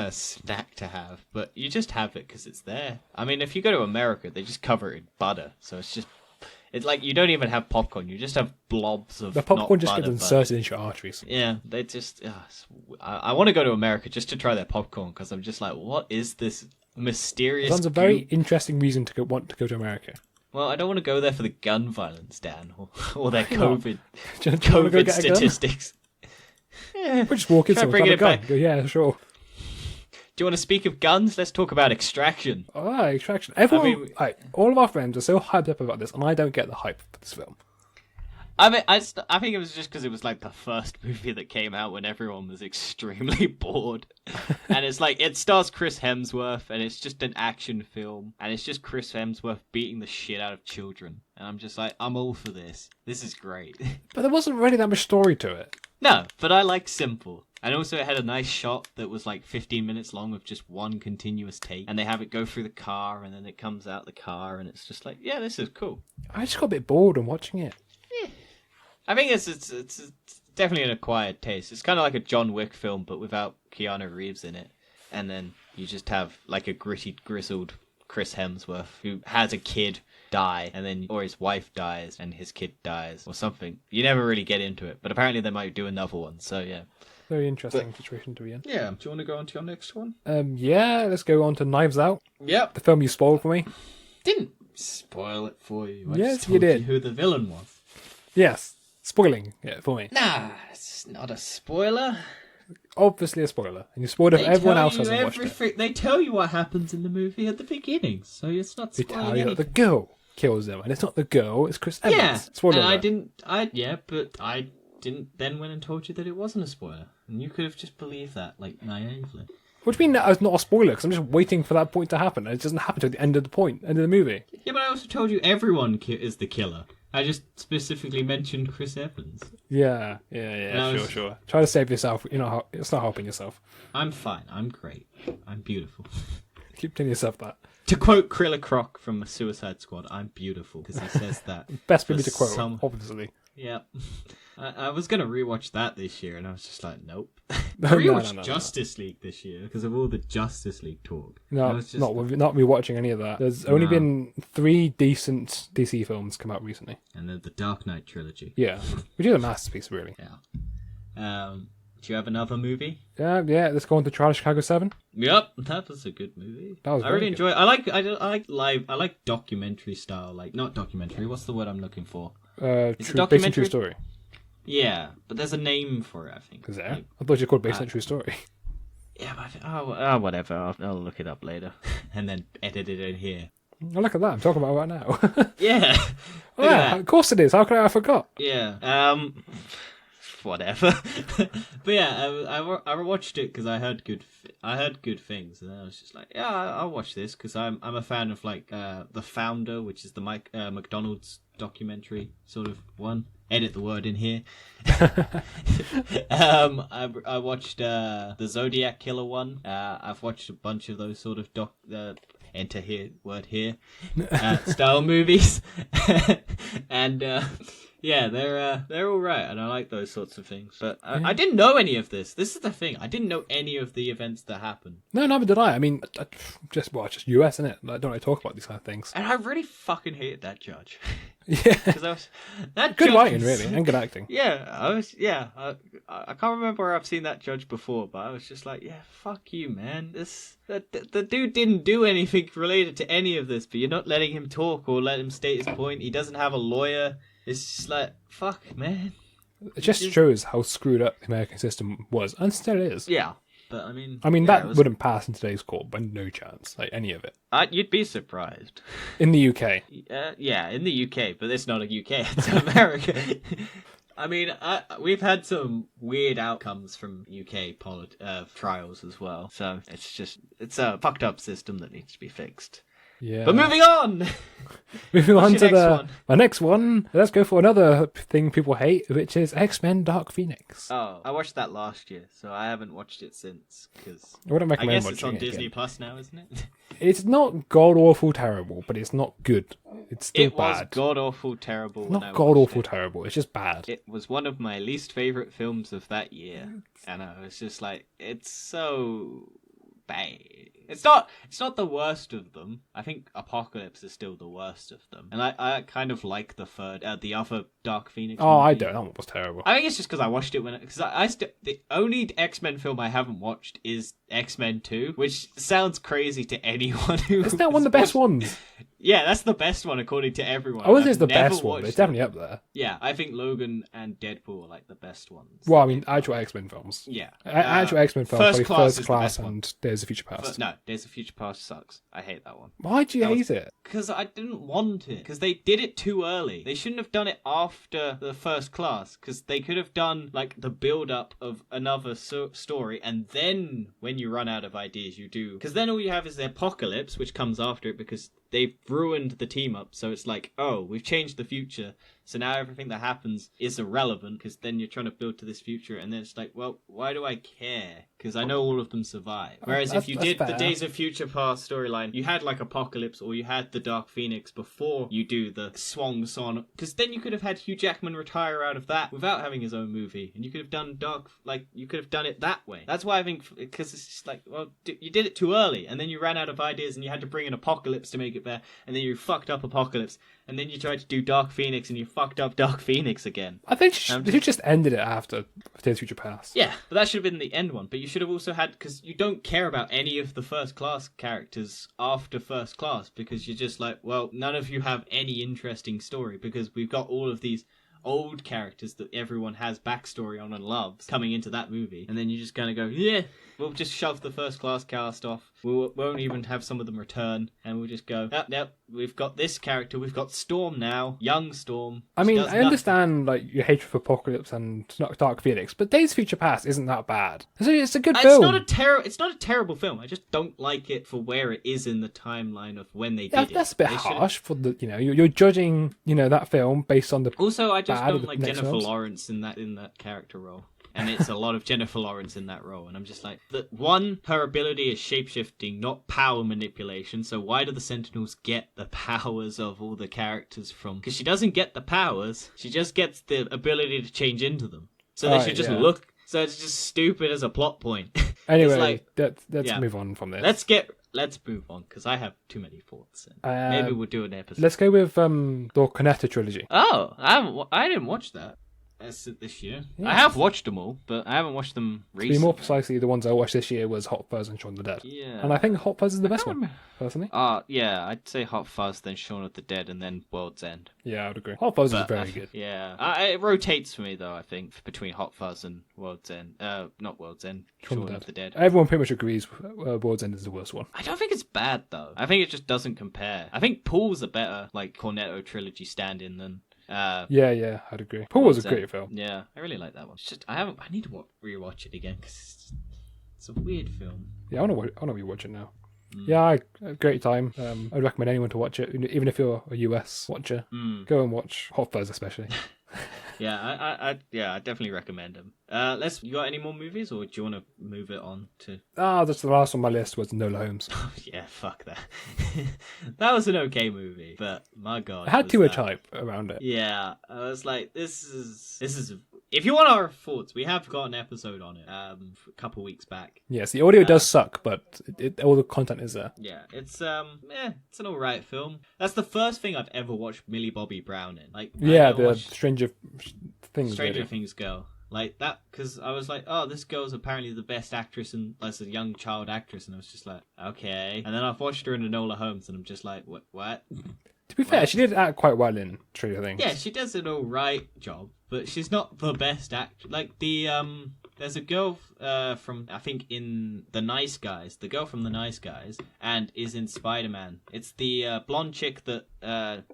snack to have, but you just have it because it's there. I mean, if you go to America, they just cover it in butter, so it's like you don't even have popcorn. You just have blobs of the popcorn just butter, gets inserted into your arteries. Yeah, they just. I want to go to America just to try their popcorn because I'm just like, what is this mysterious? Sounds a very interesting reason to want to go to America. Well, I don't want to go there for the gun violence, Dan, or their COVID statistics. We'll just walk in and grab a gun. Go, yeah, sure. Do you want to speak of guns? Let's talk about Extraction. Extraction. Everyone, all of our friends are so hyped up about this, and I don't get the hype for this film. I mean, I think it was just because it was like the first movie that came out when everyone was extremely bored. And it's like, it stars Chris Hemsworth, and it's just an action film, and it's just Chris Hemsworth beating the shit out of children. And I'm just like, I'm all for this. This is great. But there wasn't really that much story to it. No, but I like simple. And also it had a nice shot that was like 15 minutes long of just one continuous take. And they have it go through the car, and then it comes out the car, and it's just like, yeah, this is cool. I just got a bit bored on watching it. Yeah. I think it's definitely an acquired taste. It's kind of like a John Wick film, but without Keanu Reeves in it. And then You just have like a gritty, grizzled Chris Hemsworth who has a kid die, and then or his wife dies and his kid dies or something. You never really get into it, but apparently they might do another one. So yeah, Very interesting situation to be in. yeah. Do you want to go on to your next one? Yeah, let's go on to Knives Out, Yep. the film you spoiled for me. Didn't spoil it for you. I Yes, just you told did. who the villain was. Yes, spoiling it for me. Nah, it's not a spoiler. Obviously a spoiler, and you spoiled it if everyone else hasn't watched it. They tell you what happens in the movie at the beginning, so it's not They spoiling tell you that anything. the girl kills them, and it's not the girl, it's Chris Evans. Yeah, Spoiler and alert. but I didn't then went and told you that it wasn't a spoiler, and you could have just believed that, like, naively. What do you mean that was not a spoiler? Because I'm just waiting for that point to happen, and it doesn't happen till the end of the movie. Yeah, but I also told you everyone is the killer. I just specifically mentioned Chris Evans. Yeah, No, sure. Try to save yourself. It's not helping yourself. I'm fine. I'm great. I'm beautiful. Keep telling yourself that. To quote Krilla Croc from Suicide Squad, I'm beautiful, because he says that. Best movie for to quote, some- obviously. Yeah. I was going to rewatch that this year, and I was just like, nope. I No, rewatched no. Justice League this year because of all the Justice League talk. I No, was just- not rewatching any of that. There's only No. been 3 decent DC films come out recently. And then the Dark Knight trilogy. Yeah, which is a masterpiece, really. Yeah. Do you have another movie? Yeah. Let's go on to Trial of Chicago 7. Yep, that was a good movie. That was I really very enjoy. I like documentary style. Like not documentary. What's the word I'm looking for? Based on documentary? true story. Yeah, but there's a name for it. I think. Is there? Like, I thought you called based on true story. yeah, whatever. I'll look it up later and then edit it in here. Oh, look at that! I'm talking about it right now. Yeah. Oh, Look at yeah, that. of course it is. How could I forgot? Yeah. Whatever. But yeah, I watched it because I heard good things, and then I was just like, yeah, I'll watch this because I'm a fan of like The Founder, which is the McDonald's documentary sort of one. Edit the word in here. I watched the Zodiac Killer one. I've watched a bunch of those sort of enter here word here style movies, and yeah, they're all right, and I like those sorts of things. But I didn't know any of this. This is the thing. I didn't know any of the events that happened, No, neither did I. I mean, just US, innit? I don't really talk about these kind of things. and I really fucking hated that judge. Yeah, Because I was that good judge writing, was really, and good acting. Yeah, I can't remember where I've seen that judge before, but I was just like, yeah, fuck you, man. The dude didn't do anything related to any of this, but you're not letting him talk or let him state his point. He doesn't have a lawyer. It's just like, fuck, man. It just shows how screwed up the American system was, and still is. Yeah, but I mean, I mean, yeah, that wouldn't pass in today's court by no chance, like any of it. you'd be surprised. In the UK. Yeah, in the UK, but it's not a UK, it's America. I mean, we've had some weird outcomes from UK trials as well, so it's a fucked up system that needs to be fixed. Yeah. But moving on! Moving on your to next one? my next one. Let's go for another thing people hate, which is X-Men Dark Phoenix. Oh, I watched that last year, so I haven't watched it since, because I wouldn't I recommend guess it's watching on it Disney again. Plus now, isn't it? It's not god-awful terrible, but it's not good. It's still It was bad. god-awful terrible when I Not watched god-awful it. terrible, it's just bad. It was one of my least favourite films of that year, and I was just like, it's so bad. It's not the worst of them. I think Apocalypse is still the worst of them, and I kind of like the other Dark Phoenix. Oh, I movie. don't. That one was terrible. I think it's just because I watched it because the only X-Men film I haven't watched is X-Men 2, which sounds crazy to anyone who. Isn't that one of the best ones? Yeah, that's the best one according to everyone. I wouldn't say I've it's the never best one, but watched it's it. definitely up there. Yeah, I think Logan and Deadpool are like the best ones. Well, I mean, actual X-Men films. Yeah. Actual X-Men films, First like Class First is the Class best one. and Days of Future Past. No, Days of Future Past sucks. I hate that one. Why do you That hate it? Because I didn't want it. Because they did it too early. They shouldn't have done it after the First Class. Because they could have done like the build-up of another story, and then when you run out of ideas, you do. Because then all you have is the Apocalypse, which comes after it because they've ruined the team up. So it's like, oh, we've changed the future. So now everything that happens is irrelevant because then you're trying to build to this future. And then it's like, well, why do I care? Because I know all of them survive. Whereas if you did the Days of Future Past storyline, you had like Apocalypse or you had the Dark Phoenix before you do the Swan Song. Because then you could have had Hugh Jackman retire out of that without having his own movie. And you could have done you could have done it that way. That's why I think, because it's just like, well, you did it too early. And then you ran out of ideas and you had to bring in Apocalypse to make it better. And then you fucked up Apocalypse. And then you tried to do Dark Phoenix and you fucked up Dark Phoenix again. I think you just ended it after Days of Future Past. Yeah, but that should have been the end one. But you should have also had, because you don't care about any of the First Class characters after First Class, because you're just like, well, none of you have any interesting story, because we've got all of these old characters that everyone has backstory on and loves coming into that movie. And then you just kind of go, yeah, we'll just shove the First Class cast off. We won't even have some of them return. And we'll just go, nope, we've got this character. We've got Storm now. Young Storm. I mean, I understand like your hatred for Apocalypse and Dark Phoenix, but Days of Future Past isn't that bad. It's a good film. It's not a terrible film. I just don't like it for where it is in the timeline of when they did it. That's a bit harsh for the, you're judging, that film based on the. Also, I just don't like Jennifer Lawrence in that character role. And it's a lot of Jennifer Lawrence in that role. And I'm just like, her ability is shapeshifting, not power manipulation. So why do the Sentinels get the powers of all the characters from? Because she doesn't get the powers. She just gets the ability to change into them. So they should just look. So it's just stupid as a plot point. Anyway, let's move on from this. Let's move on, because I have too many thoughts. Maybe we'll do an episode. Let's go with the Cornetto trilogy. Oh, I didn't watch that. This year. Yeah. I have watched them all, but I haven't watched them recently. To be more precisely, the ones I watched this year was Hot Fuzz and Shaun of the Dead. Yeah. And I think Hot Fuzz is the best one, personally. Yeah, I'd say Hot Fuzz, then Shaun of the Dead, and then World's End. Yeah, I would agree. Hot Fuzz is very good. Yeah. It rotates for me, though, I think, between Hot Fuzz and World's End. Not World's End, Shaun of the Dead. Everyone pretty much agrees World's End is the worst one. I don't think it's bad, though. I think it just doesn't compare. I think Pool's a better, Cornetto trilogy stand-in than... yeah, I'd agree. Pool was a great film. Yeah, I really like that one. It's just I need to rewatch it again because it's a weird film. Yeah, I want to rewatch it now. Yeah, great time. I'd recommend anyone to watch it, even if you're a US watcher. Go and watch Hot Fuzz, especially. Yeah, I definitely recommend them. You got any more movies, or do you want to move it on to? That's the last on my list was Enola Holmes. Yeah, fuck that. That was an okay movie, but my god, it had too much hype around it. Yeah, I was like, this is. If you want our thoughts, we have got an episode on it a couple weeks back. Yes, the audio does suck, but all the content is there. Yeah, it's an alright film. That's the first thing I've ever watched Millie Bobby Brown in. The Stranger Things girl. Like that, because I was like, oh, this girl's apparently the best actress and as a young child actress, and I was just like, okay. And then I've watched her in Enola Holmes, and I'm just like, what? To be fair, she did act quite well in Stranger Things. Yeah, she does an alright job, but she's not the best actor. Like there's a girl from, I think, in The Nice Guys, the girl from The Nice Guys, and is in Spider-Man. It's the blonde chick that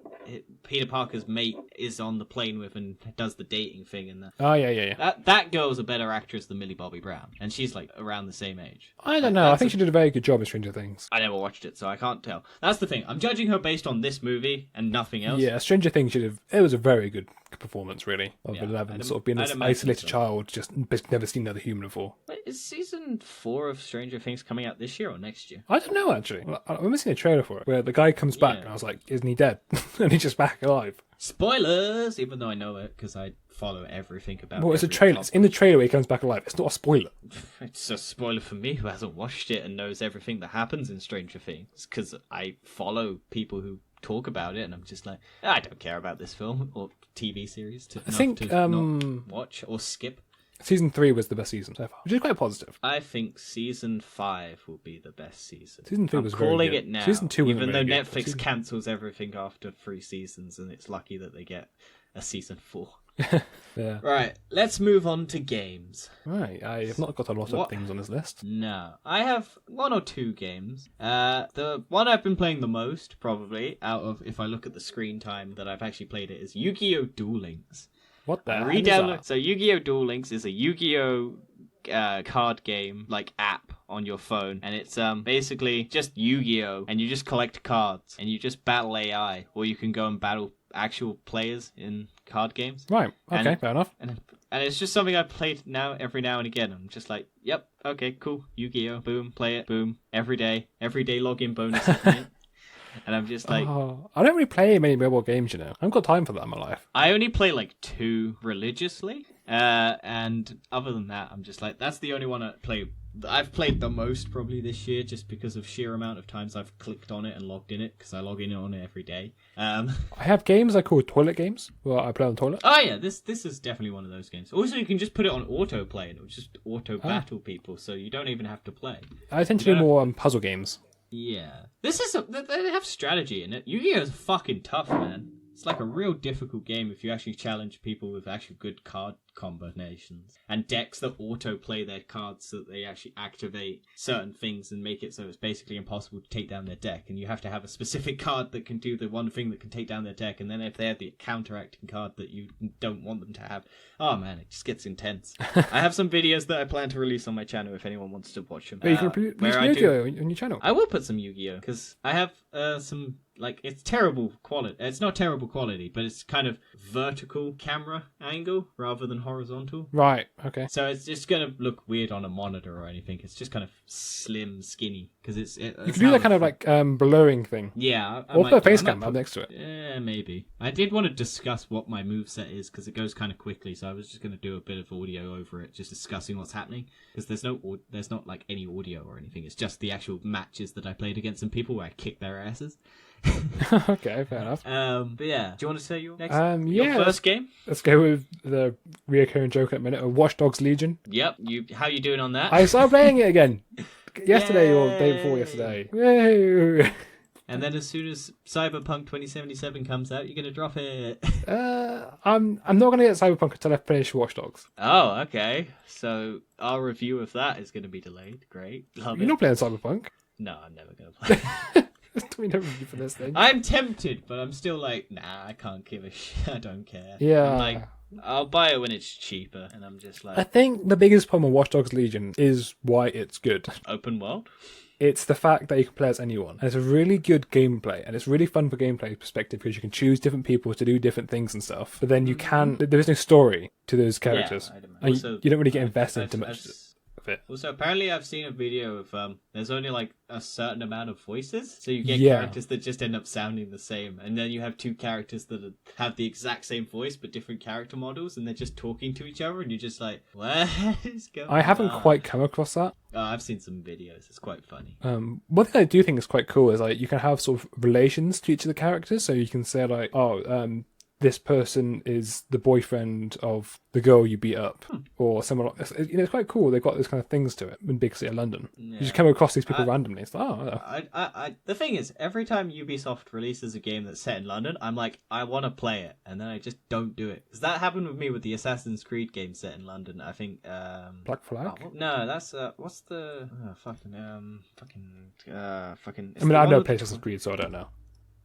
Peter Parker's mate is on the plane with and does the dating thing in that. Oh, yeah. That girl's a better actress than Millie Bobby Brown, and she's around the same age. I don't know. I think she did a very good job in Stranger Things. I never watched it, so I can't tell. That's the thing. I'm judging her based on this movie and nothing else. Yeah, Stranger Things it was a very good performance, really, of 11, sort of being this isolated child, just never seen another human before. Wait, is season 4 of Stranger Things coming out this year or next year? I don't know, actually. I remember seeing a trailer for it, where the guy comes back, and I was like, isn't he dead? And he's just back alive. Spoilers! Even though I know it, because I follow everything about it. Well, it's a trailer. It's in the trailer where he comes back alive. It's not a spoiler. It's a spoiler for me who hasn't watched it and knows everything that happens in Stranger Things, because I follow people who talk about it, and I'm just like, I don't care about this film or TV series to not watch or skip. Season 3 was the best season so far, which is quite positive. I think season 5 will be the best season. Season 3 was very good. I'm calling it now. Season 2 even though Netflix cancels everything after 3 seasons, and it's lucky that they get a season 4. Yeah. Right, let's move on to games. Right, I have not got a lot of things on this list. No, I have 1 or 2 games. The one I've been playing the most, probably, out of, if I look at the screen time that I've actually played it, is Yu-Gi-Oh! Duel Links. What the hell is that? So Yu-Gi-Oh! Duel Links is a Yu-Gi-Oh! card game like app on your phone, and it's basically just Yu-Gi-Oh, and you just collect cards and you just battle AI, or you can go and battle actual players in card games. Right. Okay. And- Fair enough. And it's just something I play now every now and again. I'm just like, yep, okay, cool, Yu-Gi-Oh, boom, play it, boom, every day login bonus. And I'm just like, I don't really play many mobile games, you know. I haven't got time for that in my life. I only play like 2 religiously, and other than that, I'm just like, that's the only one I've played the most probably this year, just because of sheer amount of times I've clicked on it and logged in it, because I log in on it every day. I have games I call toilet games, where I play on the toilet. Oh yeah, this is definitely one of those games. Also, you can just put it on autoplay, and it'll just auto battle people, so you don't even have to play. I tend to do more puzzle games. Yeah, they have strategy in it. Yu-Gi-Oh is fucking tough, man. It's like a real difficult game if you actually challenge people with actually good card combinations and decks that autoplay their cards so that they actually activate certain things and make it so it's basically impossible to take down their deck, and you have to have a specific card that can do the one thing that can take down their deck, and then if they have the counteracting card that you don't want them to have, oh man, it just gets intense. I have some videos that I plan to release on my channel if anyone wants to watch them. But you can release Yu-Gi-Oh on your channel. I will put some Yu-Gi-Oh because I have some, like, it's terrible quality. It's not terrible quality, but it's kind of vertical camera angle rather than horizontal. Right, okay. So it's just going to look weird on a monitor or anything. It's just kind of slim, skinny. Because you can do that kind of like blurring thing. Yeah. Or put a face cam up next to it. Yeah, maybe. I did want to discuss what my moveset is because it goes kind of quickly. So I was just going to do a bit of audio over it, just discussing what's happening. Because there's not like any audio or anything. It's just the actual matches that I played against some people where I kicked their asses. Okay, fair enough. But yeah, do you want to say your next? Your first game? Let's go with the reoccurring joke at a minute of Watch Dogs Legion. Yep. How you doing on that? I started playing it again yesterday or the day before yesterday. Yay! And then as soon as Cyberpunk 2077 comes out, you're gonna drop it. I'm not gonna get Cyberpunk until I finish Watch Dogs. Oh, okay. So our review of that is gonna be delayed. Great. Love You're it. not playing Cyberpunk. No, I'm never gonna play. We don't review for this thing. I'm tempted, but I'm still like, nah, I can't give a shit. I don't care. Yeah. I'm like, I'll buy it when it's cheaper, and I'm just like, I think the biggest problem with Watch Dogs Legion is why it's good. open world. It's the fact that you can play as anyone. And it's a really good gameplay, and it's really fun for gameplay perspective because you can choose different people to do different things and stuff. But then you can. There is no story to those characters. Yeah, And also, you don't really get invested into much of it. Also, apparently, I've seen a video of there's only like a certain amount of voices, so you get Yeah. characters that just end up sounding the same, and then you have 2 characters that have the exact same voice but different character models, and they're just talking to each other, and you're just like, what is going on? I haven't quite come across that. Oh, I've seen some videos. It's quite funny. One thing I do think is quite cool is like you can have sort of relations to each of the characters, so you can say like, this person is the boyfriend of the girl you beat up, or someone. It's quite cool. They've got those kind of things to it in big city of London. Yeah. You just come across these people randomly. It's like, The thing is, every time Ubisoft releases a game that's set in London, I'm like, I want to play it, and then I just don't do it. Because that happened with me with the Assassin's Creed game set in London. I think. Black Flag. No, that's what's the fucking. I mean, I've never played Assassin's Creed, so I don't know.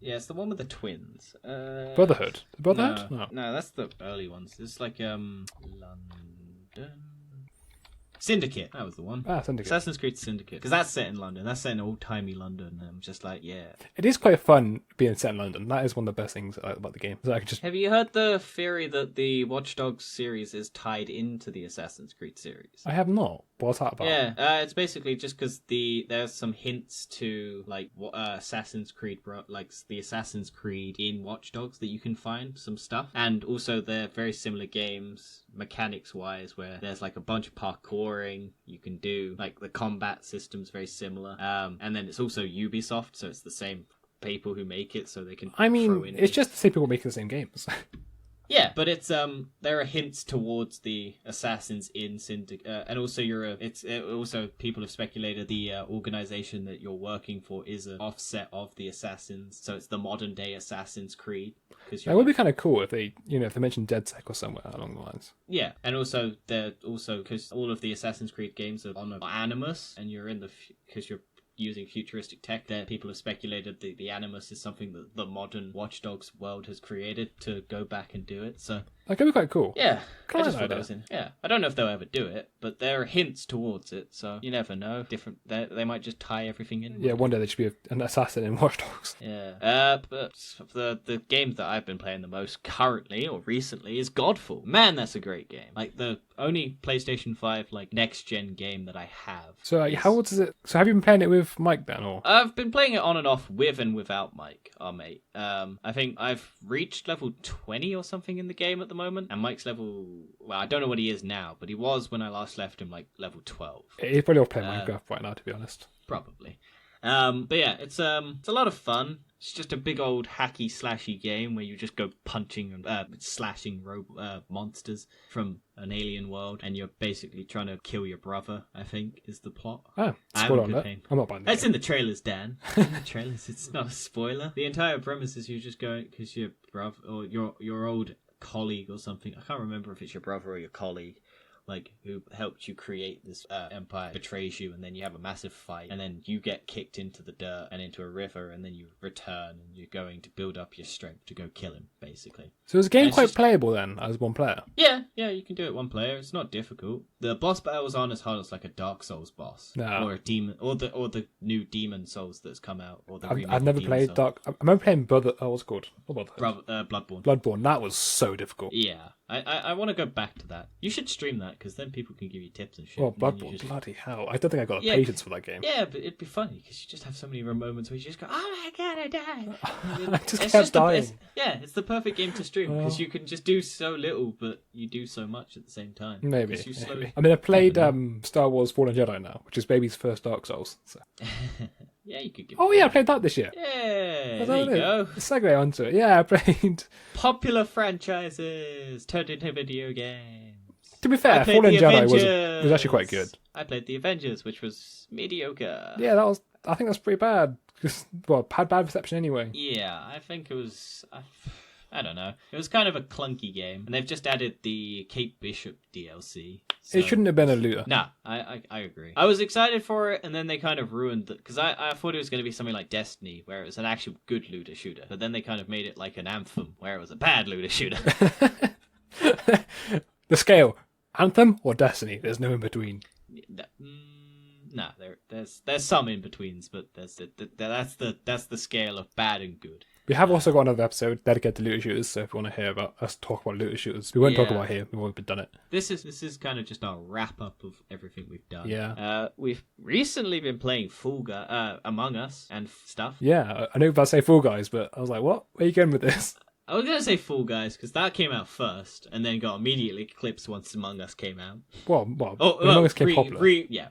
Yeah, it's the one with the twins. Brotherhood. Brotherhood? No. No, that's the early ones. It's like London. Syndicate. That was the one. Syndicate. Assassin's Creed Syndicate. Because that's set in London. That's set in old-timey London. And I'm just like, yeah. It is quite fun being set in London. That is one of the best things I like about the game. So I could just... Have you heard the theory that the Watch Dogs series is tied into the Assassin's Creed series? I have not. What's that about? Yeah, it's basically just because there's some hints to like Assassin's Creed, like the Assassin's Creed in Watch Dogs that you can find some stuff, and also they're very similar games mechanics wise, where there's like a bunch of parkouring you can do, like the combat system's very similar, and then it's also Ubisoft, so it's the same people who make it, so they can. I throw mean, in it's just the same people making the same games. Yeah, but it's there are hints towards the assassins in Syndicate, and also also people have speculated the organization that you're working for is an offset of the assassins, so it's the modern day Assassin's Creed. That would be kind of cool if they mentioned DedSec or somewhere along the lines. Yeah, and also because all of the Assassin's Creed games are on Animus, and you're in because using futuristic tech there. People have speculated that the Animus is something that the modern Watch Dogs world has created to go back and do it. So That could be quite cool. yeah, Kinda I just like thought that was in. Yeah, I don't know if they'll ever do it, but there are hints towards it. So you never know. They might just tie everything in. Yeah, one day there should be an assassin in Watch Dogs. Yeah. But the game that I've been playing the most currently or recently is Godfall. Man, that's a great game. Like the only PlayStation 5 like next gen game that I have. So how old is it? So have you been playing it with Mike then, or? I've been playing it on and off with and without Mike, our mate. I think I've reached level 20 or something in the game at the moment, and Mike's level. Well, I don't know what he is now, but he was when I last left him like level 12. He's probably off playing Minecraft right now, to be honest. Probably. But yeah, it's a lot of fun. It's just a big old hacky slashy game where you just go punching and slashing monsters from an alien world, and you're basically trying to kill your brother. I think is the plot. Oh, spoiler on that. I'm not buying that. It's in the trailers, Dan. In the trailers, it's not a spoiler. The entire premise is you're just going because your brother or your old colleague or something. I can't remember if it's your brother or your colleague. Like, who helped you create this empire, betrays you, and then you have a massive fight, and then you get kicked into the dirt and into a river, and then you return, and you're going to build up your strength to go kill him, basically. So is the game quite playable then, as one player? Yeah, you can do it one player. It's not difficult. The boss battles aren't as hard as like a Dark Souls boss, or a demon, or the new Demon Souls that's come out, or the I've never played Dark. I remember playing what's it called? Bloodborne. Bloodborne. That was so difficult. Yeah. I want to go back to that. You should stream that, because then people can give you tips and shit. Oh, Bloodborne, bloody hell. I don't think I got the patience for that game. Yeah, but it'd be funny, because you just have so many moments where you just go, oh my god, I died. I just kept dying. It's the perfect game to stream, because you can just do so little, but you do so much at the same time. Maybe. I mean, I played Star Wars Fallen Jedi now, which is baby's first Dark Souls. So. Yeah, you could give I played that this year. Yeah, there you go. Segue onto it. Yeah, I played... Popular franchises turned into video games. To be fair, Fallen Jedi was actually quite good. I played The Avengers, which was mediocre. Yeah, I think that's pretty bad. Well, had bad reception anyway. Yeah, I think it was... I don't know. It was kind of a clunky game, and they've just added the Kate Bishop DLC. So... It shouldn't have been a looter. No, I agree. I was excited for it, and then they kind of ruined it, because I thought it was going to be something like Destiny, where it was an actual good looter shooter, but then they kind of made it like an Anthem, where it was a bad looter shooter. The scale, Anthem or Destiny? There's no in between. No, there's some in betweens, but that's the scale of bad and good. We have also got another episode dedicated to looter shooters, so if you want to hear about us talk about looter shooters, we won't talk about here. We've already done it. This is kind of just our wrap up of everything we've done. Yeah. We've recently been playing Among Us and stuff. Yeah, I know about to say Fall Guys, but I was like, what? Where are you going with this? I was going to say Fall Guys, because that came out first, and then got immediately eclipsed once Among Us came out. Among Us came popular.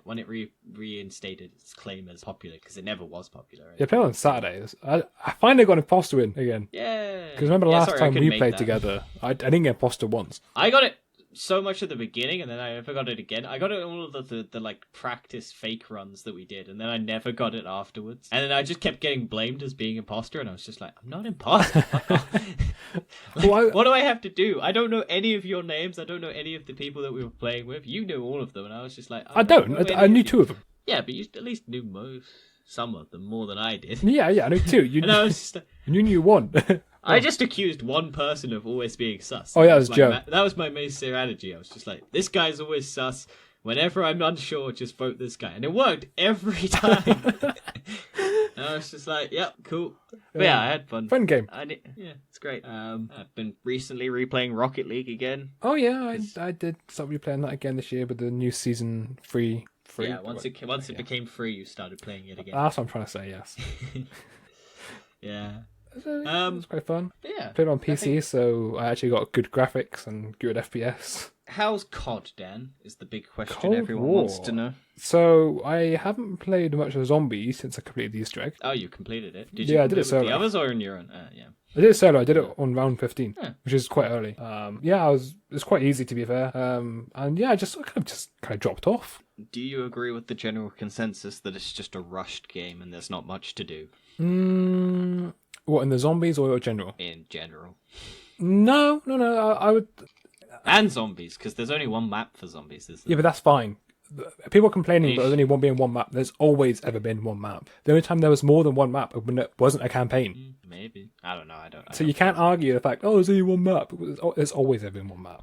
When it reinstated its claim as popular, because it never was popular. Right? Yeah, playing on Saturdays. I finally got Imposter in again. Yeah. Because remember last time we played together, I didn't get Imposter once. I got it so much at the beginning, and then I never got it again. I got it in all of the like practice fake runs that we did, and then I never got it afterwards. And then I just kept getting blamed as being imposter, and I was just like, I'm not imposter. What do I have to do? I don't know any of your names. I don't know any of the people that we were playing with. You knew all of them, and I was just like, I knew two of them. Yeah, but you at least knew some of them more than I did. Yeah, I knew two. You knew one. I just accused one person of always being sus. Oh, yeah, that was Joe. That was my main strategy. I was just like, this guy's always sus. Whenever I'm unsure, just vote this guy. And it worked every time. And I was just like, yep, cool. But yeah, I had fun. Fun game. Yeah, it's great. I've been recently replaying Rocket League again. Oh, yeah, I did start replaying that again this year with the new season free. Yeah, once it became free, you started playing it again. That's what I'm trying to say, yes. Yeah. It's quite fun. Yeah. Played on PC, so I actually got good graphics and good FPS. How's COD, Dan? Is the big question Cold everyone War. wants to know. So I haven't played much of Zombies since I completed the Easter egg. Oh, you completed it? Did you? I did it solo. With the others or on your own? Yeah. I did it solo. I did it on round 15, which is quite early. It's quite easy to be fair. And yeah, I just kind of dropped off. Do you agree with the general consensus that it's just a rushed game and there's not much to do? What, in the Zombies or general? In general. No. I would. And Zombies, because there's only one map for Zombies, isn't there? Yeah, but that's fine. people complaining that there's only one being one map. There's always ever been one map. The only time there was more than one map was when it wasn't a campaign. Maybe. I don't know. I don't. So you can't argue the fact, there's only one map. There's always ever been one map.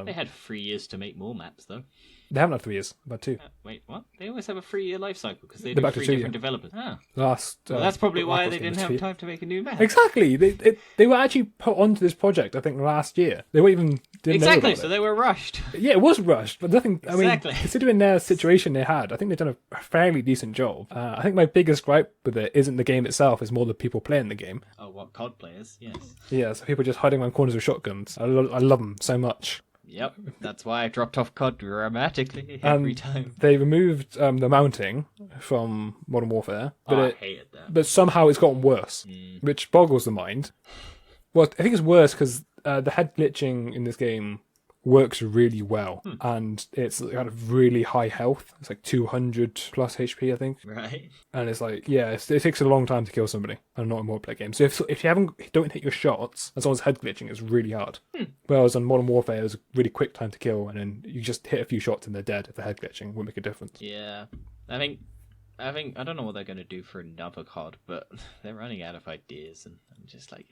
They had 3 years to make more maps, though. They haven't had 3 years, about 2. Wait, what? They always have a 3-year life cycle because they They're do back to 3 2, different developers. Ah. Well, that's probably why they didn't have time to make a new map. Exactly. They were actually put onto this project, I think, last year. They weren't even didn't know Exactly, about so it. they were rushed. Yeah, it was rushed, but nothing. Exactly. I mean, considering their situation they had, I think they've done a fairly decent job. I think my biggest gripe with it isn't the game itself; it's more the people playing the game. Oh, what COD players? Yes. Yeah, so people just hiding around corners with shotguns. I love them so much. Yep, that's why I dropped off COD dramatically every time. They removed the mounting from Modern Warfare, but I hated that. but somehow it's gotten worse, which boggles the mind. Well, I think it's worse because the head glitching in this game works really well, and it's kind of really high health. It's like 200 plus HP, I think. Right. And it's like, yeah, it takes a long time to kill somebody, and not in multiplayer games. So if you don't hit your shots, as long as head glitching, it's really hard. Whereas on Modern Warfare, there's a really quick time to kill, and then you just hit a few shots and they're dead. If the head glitching won't make a difference. Yeah, I think I don't know what they're gonna do for another COD, but they're running out of ideas, and I'm just like,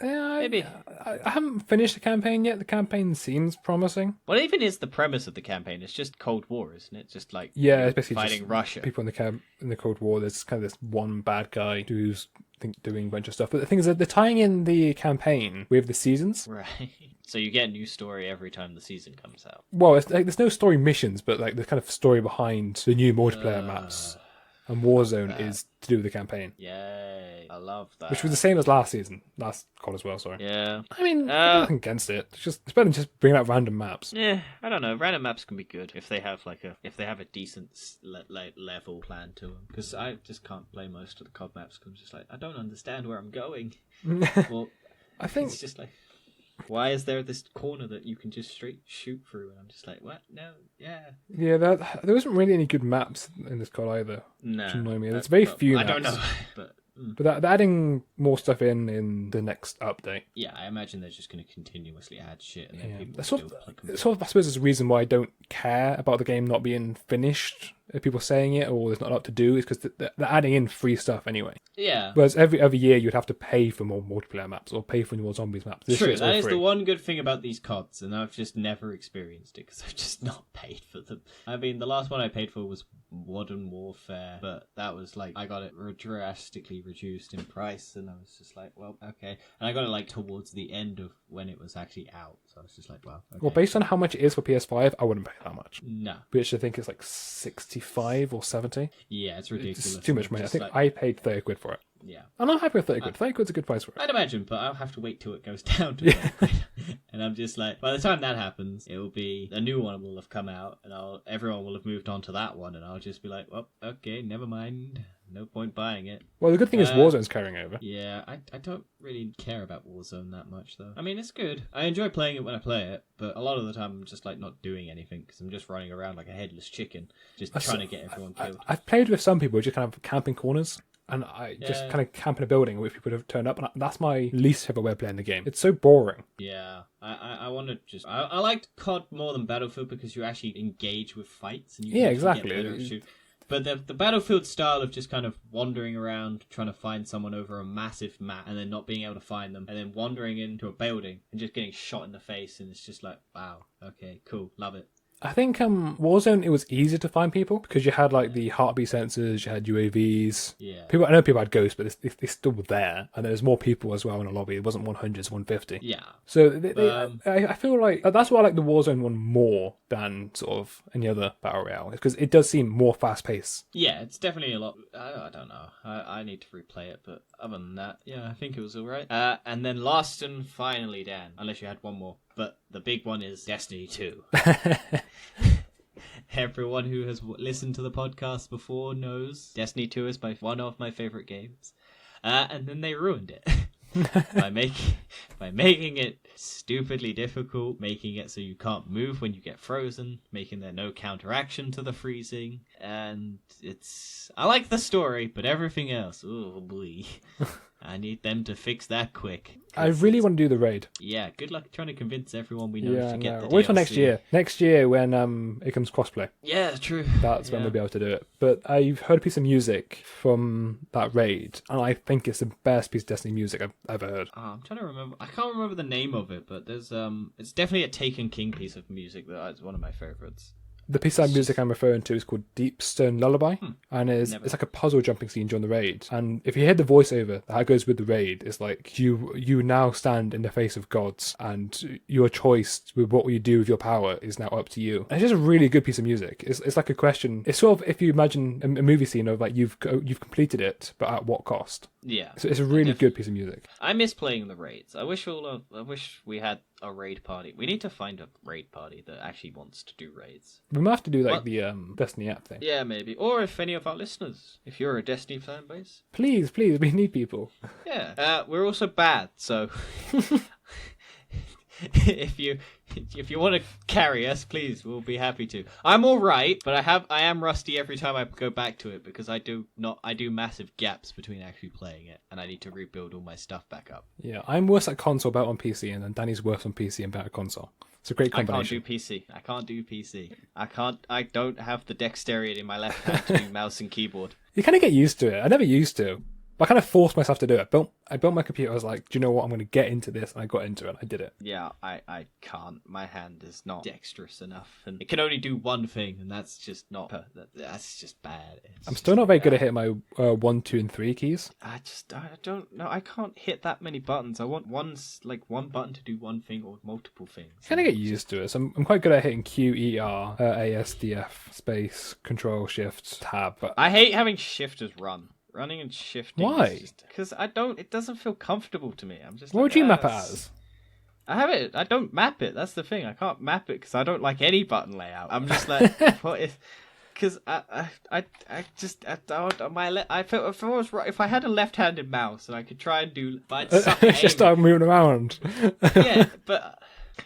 maybe. I haven't finished the campaign yet. The campaign seems promising. What even is the premise of the campaign? It's just Cold War, isn't it? Just like Yeah, it's basically fighting just Russia. people in the Cold War. There's kind of this one bad guy who's doing a bunch of stuff. But the thing is that they're tying in the campaign with the seasons. Right. So you get a new story every time the season comes out. Well, it's like there's no story missions, but like the kind of story behind the new multiplayer maps. And Warzone is to do with the campaign. Yay. I love that. Which was the same as last COD as well, sorry. Yeah. I mean, nothing against it. It's better than just bringing out random maps. Yeah, I don't know. Random maps can be good if they have a decent level plan to them. Because I just can't play most of the COD maps because I'm just like, I don't understand where I'm going. Well, I think it's just like, why is there this corner that you can just straight shoot through? And I'm just like, what? No, yeah. Yeah, there wasn't really any good maps in this COD either. No. Which annoyed me. There's very few maps. I don't know, but... But they're adding more stuff in the next update. Yeah, I imagine they're just going to continuously add shit. And then people That's will sort still click of, I suppose, is the reason why I don't care about the game not being finished. If people saying it or there's not a lot to do, is because they're adding in free stuff anyway. Yeah. Whereas every other year you'd have to pay for more multiplayer maps or pay for more zombies maps. This True, that is the one good thing about these CODs, and I've just never experienced it because I've just not paid for them. I mean, the last one I paid for was Modern Warfare, but that was like, I got it drastically reduced in price, and I was just like, well, okay. And I got it like towards the end of when it was actually out, so I was just like, well, okay. Well, based on how much it is for PS5, I wouldn't pay that much. No. Which I think is like 65 or 70. Yeah, it's ridiculous. It's too much money. I Just think like, I paid 30 quid for it. yeah. And I'm happy with 30 quid. 30 quid's a good price for it. I'd imagine, but I'll have to wait till it goes down to 30 quid. And I'm just like, by the time that happens, it will be, a new one will have come out, and everyone will have moved on to that one, and I'll just be like, well, okay, never mind. No point buying it. Well, the good thing is Warzone's carrying over. Yeah, I don't really care about Warzone that much, though. I mean, it's good. I enjoy playing it when I play it, but a lot of the time I'm just like not doing anything because I'm just running around like a headless chicken, just trying to get everyone killed. I've played with some people just kind of camping corners. And I just kind of camp in a building where people have turned up, and that's my least favorite way of playing the game. It's so boring. Yeah, I want to just... I liked COD more than Battlefield because you actually engage with fights. And you Yeah, can exactly. Get better at shoot. But the Battlefield style of just kind of wandering around, trying to find someone over a massive map, and then not being able to find them, and then wandering into a building and just getting shot in the face, and it's just like, wow, okay, cool, love it. I think Warzone, it was easier to find people because you had like the heartbeat sensors, you had UAVs. Yeah. I know people had ghosts, but they still were there, and there was more people as well in the lobby. It wasn't 100, it's 150. Yeah. So I feel like that's why I like the Warzone one more than sort of any other battle royale, because it does seem more fast paced. Yeah, it's definitely a lot. I don't know. I need to replay it, but other than that, yeah, I think it was all right. And then last and finally, Dan, unless you had one more, but the big one is Destiny 2. Everyone who has listened to the podcast before knows Destiny 2 is one of my favorite games. And then they ruined it by making it stupidly difficult, making it so you can't move when you get frozen, making there no counteraction to the freezing. And I like the story, but everything else, oh boy. I need them to fix that quick. I really want to do the raid. Yeah, good luck trying to convince everyone we know to get the Wait till DLC. next year. Next year when it comes crossplay. Yeah, true. That's when we'll be able to do it. But I've heard a piece of music from that raid, and I think it's the best piece of Destiny music I've ever heard. I'm trying to remember. I can't remember the name of it, but there's it's definitely a Taken King piece of music that is one of my favorites. The piece of music I'm referring to is called Deep Stone Lullaby, and it's Never. like a puzzle jumping scene during the raid. And if you hear the voiceover that goes with the raid, it's like you now stand in the face of gods, and your choice with what you do with your power is now up to you. And it's just a really good piece of music. It's like a question. It's sort of if you imagine a movie scene of like you've completed it, but at what cost? Yeah, So it's a really good piece of music. I miss playing the raids. I wish we had a raid party. We need to find a raid party that actually wants to do raids. We might have to do like What? the Destiny app thing. Yeah, maybe. Or if any of our listeners, if you're a Destiny fan base, Please, we need people. yeah. We're also bad, so if you want to carry us, please, we'll be happy to. I'm all right, but I am rusty every time I go back to it because I do massive gaps between actually playing it, and I need to rebuild all my stuff back up. Yeah, I'm worse at console, better on PC, and then Danny's worse on PC and better console. It's a great I can't combination. do PC. I don't have the dexterity in my left hand to do mouse and keyboard. You kind of get used to it. I never used to. But I kind of forced myself to do it. I built my computer. I was like, do you know what? I'm going to get into this. And I got into it. I did it. Yeah, I can't. My hand is not dexterous enough, and it can only do one thing, and that's just not. That's just bad. I'm still not very good at hitting my 1, 2, and 3 keys. I don't know. I can't hit that many buttons. I want one button to do one thing or multiple things. Kind of get used to it. So I'm quite good at hitting Q, E, R, ASDF, space, Control, Shift, Tab. But I hate having shifters running and shifting. Why? Because it doesn't feel comfortable to me. I'm just. What would you map it as? I have it. I don't map it. That's the thing. I can't map it because I don't like any button layout. I'm just like, what if? Because I feel if I had a left-handed mouse and I could try and do, but I'd suck at Just aiming. start moving around. Yeah, but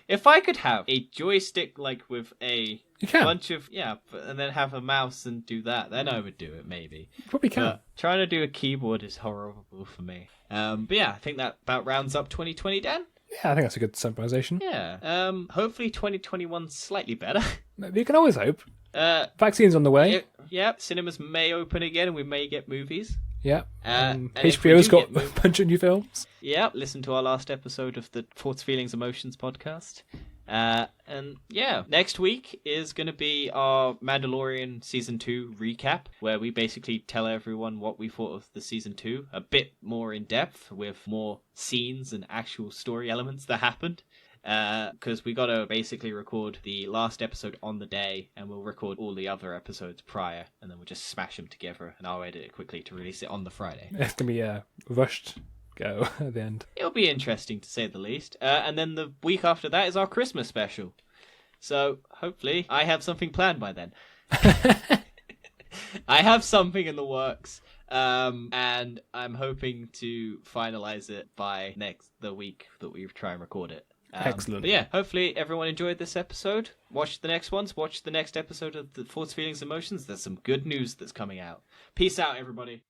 if I could have a joystick like with a You can. bunch of and then have a mouse and do that, then I would do it maybe. You probably can. But trying to do a keyboard is horrible for me. But yeah, I think that about rounds up 2020, Dan. Yeah, I think that's a good summarization. Yeah. Hopefully 2021's slightly better. You can always hope. Vaccines on the way. Yeah, cinemas may open again and we may get movies. Yeah. And if we HBO's do got get a bunch of new films. Yeah, listen to our last episode of the Thoughts, Feelings, Emotions podcast. And yeah, next week is going to be our Mandalorian Season 2 recap, where we basically tell everyone what we thought of the Season 2, a bit more in depth, with more scenes and actual story elements that happened. Because we got to basically record the last episode on the day, and we'll record all the other episodes prior, and then we'll just smash them together, and I'll edit it quickly to release it on the Friday. It's going to be a rushed go at the end. It'll be interesting, to say the least. And then the week after that is our Christmas special. So, hopefully, I have something planned by then. I have something in the works. And I'm hoping to finalize it by the week that we try and record it. Excellent. But yeah, hopefully everyone enjoyed this episode. Watch the next ones. Watch the next episode of the Thoughts, Feelings, Emotions. There's some good news that's coming out. Peace out, everybody.